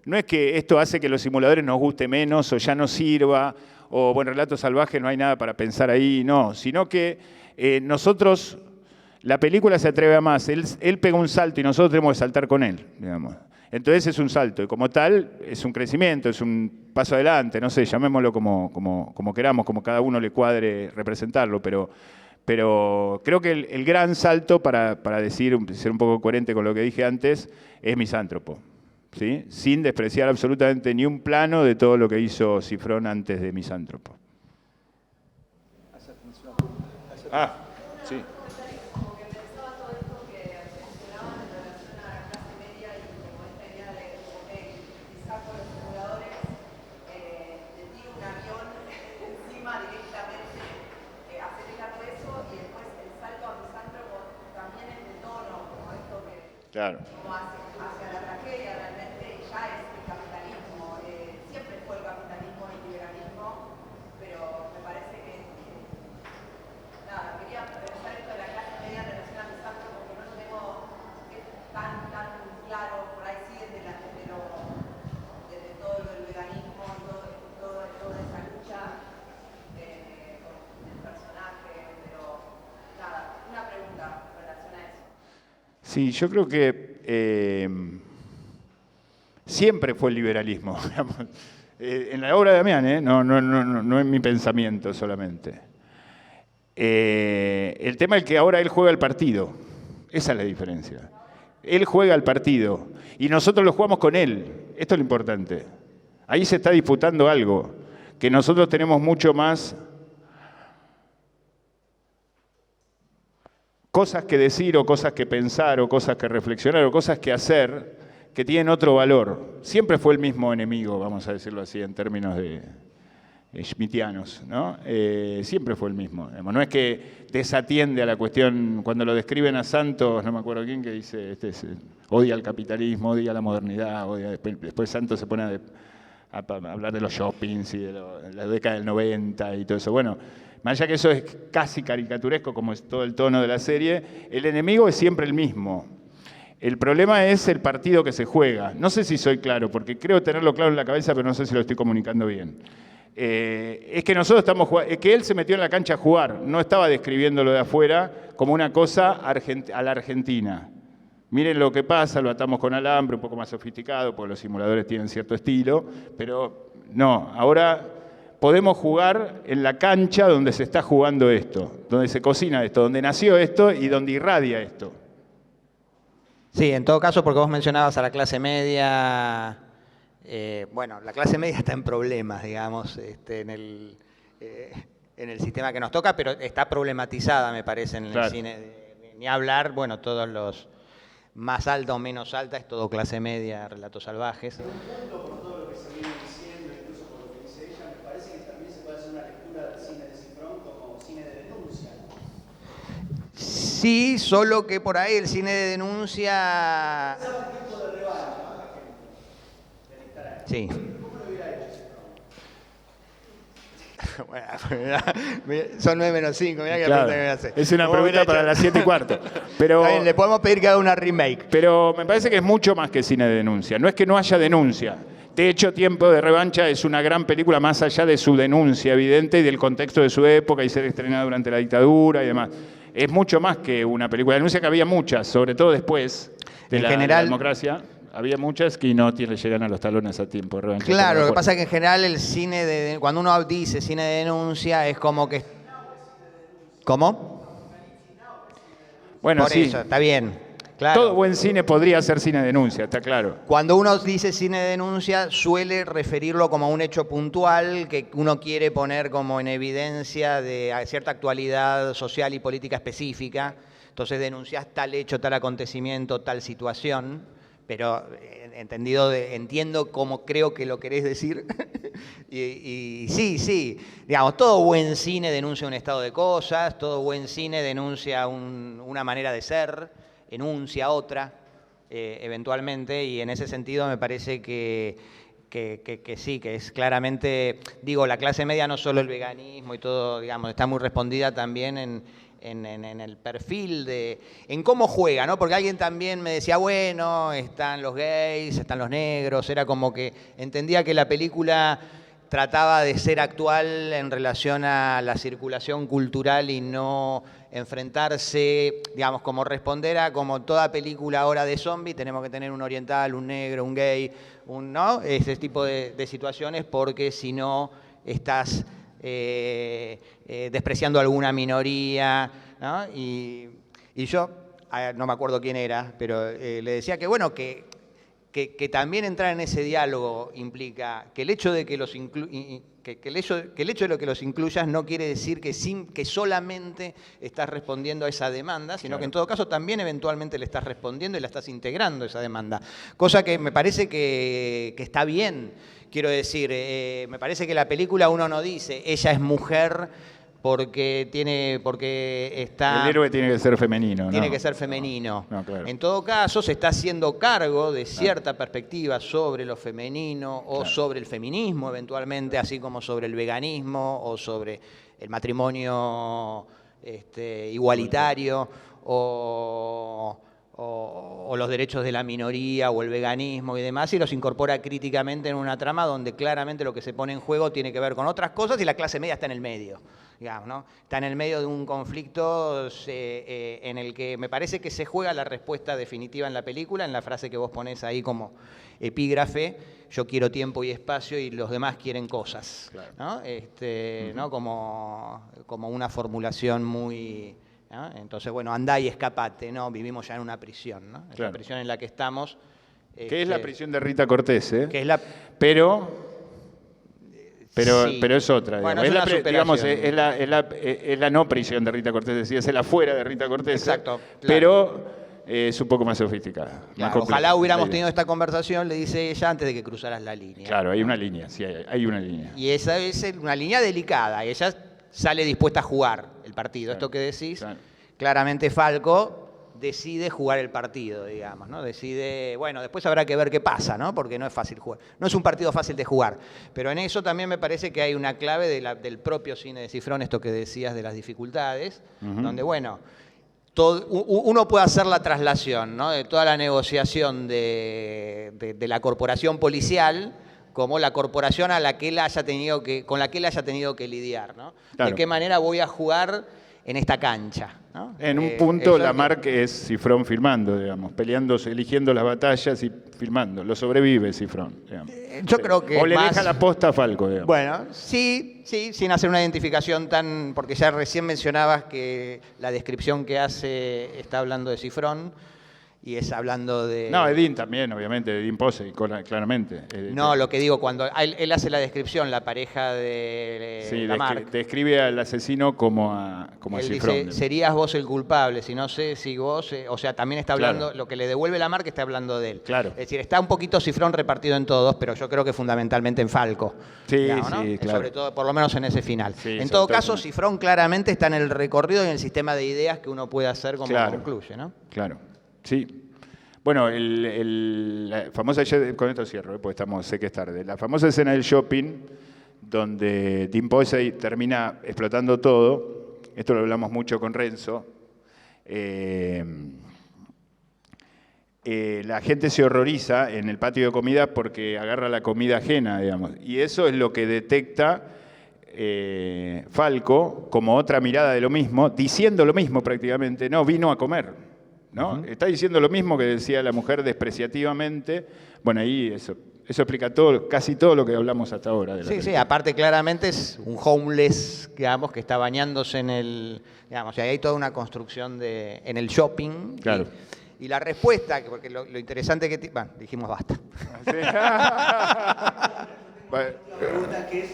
No es que esto hace que los simuladores nos guste menos o ya no sirva, o bueno, Relatos Salvajes no hay nada para pensar ahí, no, sino que nosotros, la película se atreve a más, él pega un salto y nosotros tenemos que saltar con él, digamos. Entonces es un salto y como tal es un crecimiento, es un paso adelante, no sé, llamémoslo como queramos, como cada uno le cuadre representarlo, pero creo que el gran salto para ser un poco coherente con lo que dije antes es Misántropo, ¿sí? Sin despreciar absolutamente ni un plano de todo lo que hizo Cifrón antes de Misántropo. Sí. Claro. Como hacia la tragedia realmente, y ya es el capitalismo. Siempre fue el capitalismo y el liberalismo, pero me parece que nada, quería pensar esto de la clase media en relación a Misántropo, porque no lo tengo tan claro, por ahí sí desde todo lo del veganismo, toda esa lucha con el personaje, pero nada, una pregunta en relación a eso. Sí, yo creo que siempre fue el liberalismo, digamos. En la obra de Damián, no en mi pensamiento solamente. El tema es que ahora él juega el partido, esa es la diferencia. Él juega el partido y nosotros lo jugamos con él, esto es lo importante. Ahí se está disputando algo, que nosotros tenemos mucho más cosas que decir o cosas que pensar o cosas que reflexionar o cosas que hacer que tienen otro valor. Siempre fue el mismo enemigo, vamos a decirlo así, en términos de schmittianos, ¿no? Siempre fue el mismo. No es que desatiende a la cuestión, cuando lo describen a Santos, no me acuerdo quién, que dice, odia el capitalismo, odia la modernidad, después Santos se pone a hablar de los shoppings y de la década del 90 y todo eso. Bueno, más allá que eso es casi caricaturesco, como es todo el tono de la serie, el enemigo es siempre el mismo. El problema es el partido que se juega. No sé si soy claro, porque creo tenerlo claro en la cabeza, pero no sé si lo estoy comunicando bien. Es que nosotros estamos jugando, es que él se metió en la cancha a jugar, no estaba describiéndolo de afuera como una cosa a la Argentina. Miren lo que pasa, lo atamos con alambre, un poco más sofisticado, porque los simuladores tienen cierto estilo, pero no, ahora podemos jugar en la cancha donde se está jugando esto, donde se cocina esto, donde nació esto y donde irradia esto. Sí, en todo caso, porque vos mencionabas a la clase media, bueno, la clase media está en problemas, digamos, en el sistema que nos toca, pero está problematizada, me parece, en el cine. Ni hablar, bueno, todos los más alta o menos alta, es todo clase media, Relatos Salvajes. Sí, solo que por ahí el cine de denuncia... Sí. Son 9 menos 5, mirá que Claro, pregunta que me hace. es una Vos pregunta hubiera para hecho- las 7:15. Pero, Está bien, le podemos pedir que haga una remake. pero me parece que es mucho más que cine de denuncia. No es que no haya denuncia. De hecho, Tiempo de Revancha es una gran película más allá de su denuncia evidente y del contexto de su época y ser estrenada durante la dictadura y demás. Es mucho más que una película de denuncia, que había muchas, sobre todo después de En la general- democracia. Había muchas que no le llegan a los talones a Tiempo de Revancha. Claro, lo que Estoy de pasa es que en general el cine cuando uno dice cine de denuncia es como que... ¿Cómo? acuerdo. Bueno, Por sí. eso, está bien. Claro. Todo buen cine podría ser cine de denuncia, está claro. Cuando uno dice cine de denuncia, suele referirlo como a un hecho puntual que uno quiere poner como en evidencia de cierta actualidad social y política específica. Entonces denuncias tal hecho, tal acontecimiento, tal situación, pero entiendo cómo creo que lo querés decir. y sí, digamos, todo buen cine denuncia un estado de cosas, todo buen cine denuncia una manera de ser, enuncia otra, eventualmente, y en ese sentido me parece que sí, que es claramente, digo, la clase media, no solo el veganismo y todo, digamos, está muy respondida también en el perfil en cómo juega, ¿no? Porque alguien también me decía, bueno, están los gays, están los negros, era como que entendía que la película trataba de ser actual en relación a la circulación cultural y no enfrentarse, digamos, como responder a como toda película ahora de zombie, tenemos que tener un oriental, un negro, un gay, ¿no? Ese tipo de situaciones, porque si no estás despreciando a alguna minoría, ¿no? Y yo, no me acuerdo quién era, pero le decía que, bueno, que también entrar en ese diálogo implica que el hecho de que los el hecho de que los incluyas no quiere decir que solamente estás respondiendo a esa demanda, sino que en todo caso también eventualmente le estás respondiendo y la estás integrando esa demanda. Cosa que me parece que está bien. Quiero decir, me parece que la película uno no dice, ella es mujer porque está... El héroe tiene que ser femenino, ¿no? Tiene que ser femenino. No, claro. En todo caso, se está haciendo cargo de cierta perspectiva sobre lo femenino o sobre el feminismo eventualmente, así como sobre el veganismo o sobre el matrimonio igualitario o los derechos de la minoría o el veganismo y demás, y los incorpora críticamente en una trama donde claramente lo que se pone en juego tiene que ver con otras cosas y la clase media está en el medio. Digamos, ¿no? Está en el medio de un conflicto en el que me parece que se juega la respuesta definitiva en la película, en la frase que vos ponés ahí como epígrafe, yo quiero tiempo y espacio y los demás quieren cosas, ¿no? ¿No? Como una formulación muy... ¿no? Entonces, bueno, andá y escapate, ¿no? Vivimos ya en una prisión, ¿no? Es la prisión en la que estamos. Que es la prisión de Rita Cortés, ¿eh? Que es la... Pero Sí. es otra, Bueno, digamos. es una Digamos, superación. es la no prisión de Rita Cortés, decía, es el afuera de Rita Cortés. Exacto, claro. Pero es un poco más sofisticada. Claro, más compleja ojalá hubiéramos la idea. tenido esta conversación, le dice ella, antes de que cruzaras la línea. Claro, hay una línea, sí, hay una línea. Y esa es una línea delicada. Ella sale dispuesta a jugar el partido. Claro, Esto que decís, claro. claramente Falco decide jugar el partido, digamos, ¿no? Decide, bueno, después habrá que ver qué pasa, ¿no? Porque no es fácil jugar. No es un partido fácil de jugar. Pero en eso también me parece que hay una clave del propio cine de Cifrón, esto que decías de las dificultades, donde, bueno, uno puede hacer la traslación, ¿no? De toda la negociación de la corporación policial como la corporación con la que él haya tenido que lidiar, ¿no? Claro. ¿De qué manera voy a jugar en esta cancha? ¿No? En un punto, eso Lamarck es Cifrón filmando, digamos, peleando, eligiendo las batallas y filmando. Lo sobrevive Cifrón, digamos. yo creo que O le más- deja la posta a Falco, digamos. Bueno, sí, sin hacer una identificación tan... Porque ya recién mencionabas que la descripción que hace está hablando de Cifrón y es hablando de... No, Edín también, obviamente, Edín Pose, claramente. No, lo que digo, cuando él hace la descripción, la pareja de Sí, Lamarck, describe al asesino como a él Cifrón. dice, serías vos el culpable, si no sé si vos... o sea, también está hablando, Claro. lo que le devuelve Lamarck está hablando de él. Claro. Es decir, está un poquito Cifrón repartido en todos, pero yo creo que fundamentalmente en Falco. Sí, digamos, ¿no? sí, claro. Sobre todo, por lo menos en ese final. Sí, En sobre todo todo caso, en el- Cifrón claramente está en el recorrido y en el sistema de ideas que uno puede hacer como Claro. concluye, ¿no? Claro, sí. Bueno, la famosa, con esto cierro, porque sé que es tarde, la famosa escena del shopping donde Tim Posey termina explotando todo. Esto lo hablamos mucho con Renzo. La gente se horroriza en el patio de comida porque agarra la comida ajena, digamos. Y eso es lo que detecta Falco como otra mirada de lo mismo, diciendo lo mismo prácticamente. No, vino a comer, ¿no? Está diciendo lo mismo que decía la mujer despreciativamente. Bueno, ahí eso explica todo, casi todo lo que hablamos hasta ahora. De la película. Sí, aparte claramente es un homeless, digamos, que está bañándose en el... Digamos, y ahí hay toda una construcción en el shopping. Claro. Y la respuesta, porque lo interesante que... Bueno, dijimos basta. Una pregunta que es,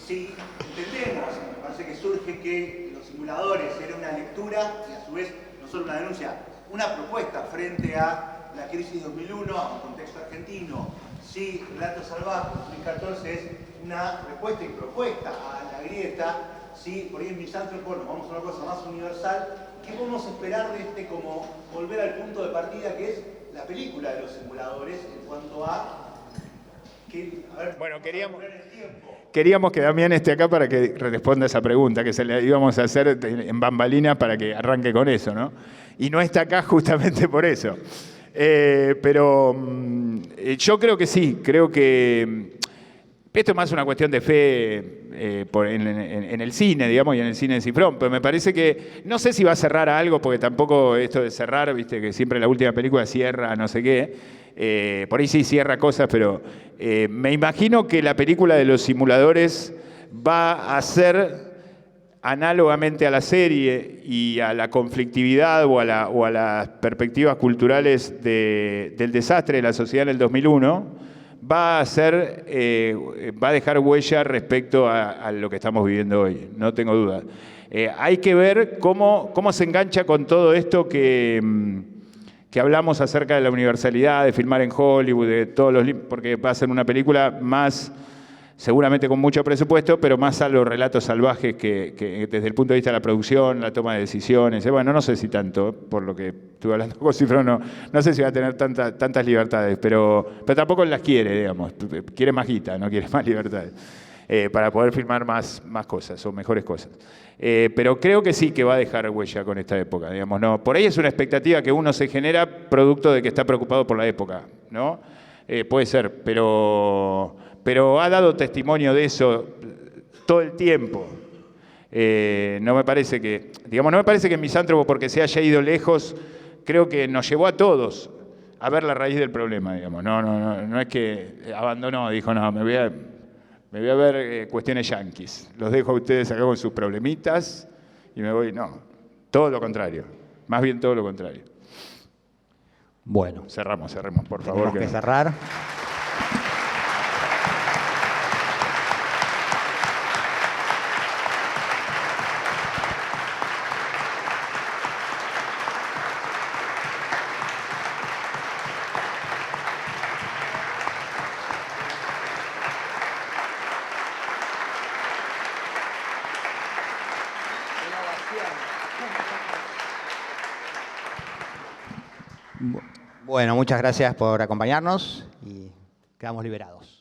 si entendemos, me parece que surge que los simuladores eran una lectura y a su vez no solo una denuncia, una propuesta frente a la crisis 2001, a un contexto argentino. Si Relatos Salvajes 2014 es una respuesta y propuesta a la grieta, si por ahí en Misántropo nos vamos a una cosa más universal, ¿qué podemos esperar de como volver al punto de partida que es la película de los simuladores en cuanto a... Bueno, queríamos que Damián esté acá para que responda esa pregunta que se le íbamos a hacer en bambalinas para que arranque con eso, ¿no? Y no está acá justamente por eso. Pero yo creo que sí, creo que esto es más una cuestión de fe en el cine, digamos, y en el cine de Cifrón, pero me parece que, no sé si va a cerrar a algo, porque tampoco esto de cerrar, viste, que siempre la última película cierra no sé qué, por ahí sí cierra cosas, pero me imagino que la película de los simuladores va a ser análogamente a la serie y a la conflictividad o a las perspectivas culturales del desastre de la sociedad en el 2001, va a dejar huella respecto a lo que estamos viviendo hoy, no tengo duda. Hay que ver cómo se engancha con todo esto que hablamos acerca de la universalidad, de filmar en Hollywood, de todos porque va a ser una película más, seguramente con mucho presupuesto, pero más a los relatos salvajes que desde el punto de vista de la producción, la toma de decisiones. Bueno, no sé si tanto, por lo que estuve hablando con Cifrón, no sé si va a tener tantas libertades, pero tampoco las quiere, digamos. Quiere más guita, no quiere más libertades. Para poder filmar más cosas o mejores cosas. Pero creo que sí que va a dejar huella con esta época, digamos, ¿no? Por ahí es una expectativa que uno se genera producto de que está preocupado por la época, ¿no? Puede ser, pero ha dado testimonio de eso todo el tiempo. No me parece que Misántropo, porque se haya ido lejos, creo que nos llevó a todos a ver la raíz del problema, digamos. No es que abandonó, dijo, no, me voy a ver cuestiones yanquis. Los dejo a ustedes acá con sus problemitas y me voy. No, todo lo contrario. Más bien todo lo contrario. Bueno. Cerremos, por favor. Tenemos que cerrar. Bueno, muchas gracias por acompañarnos y quedamos liberados.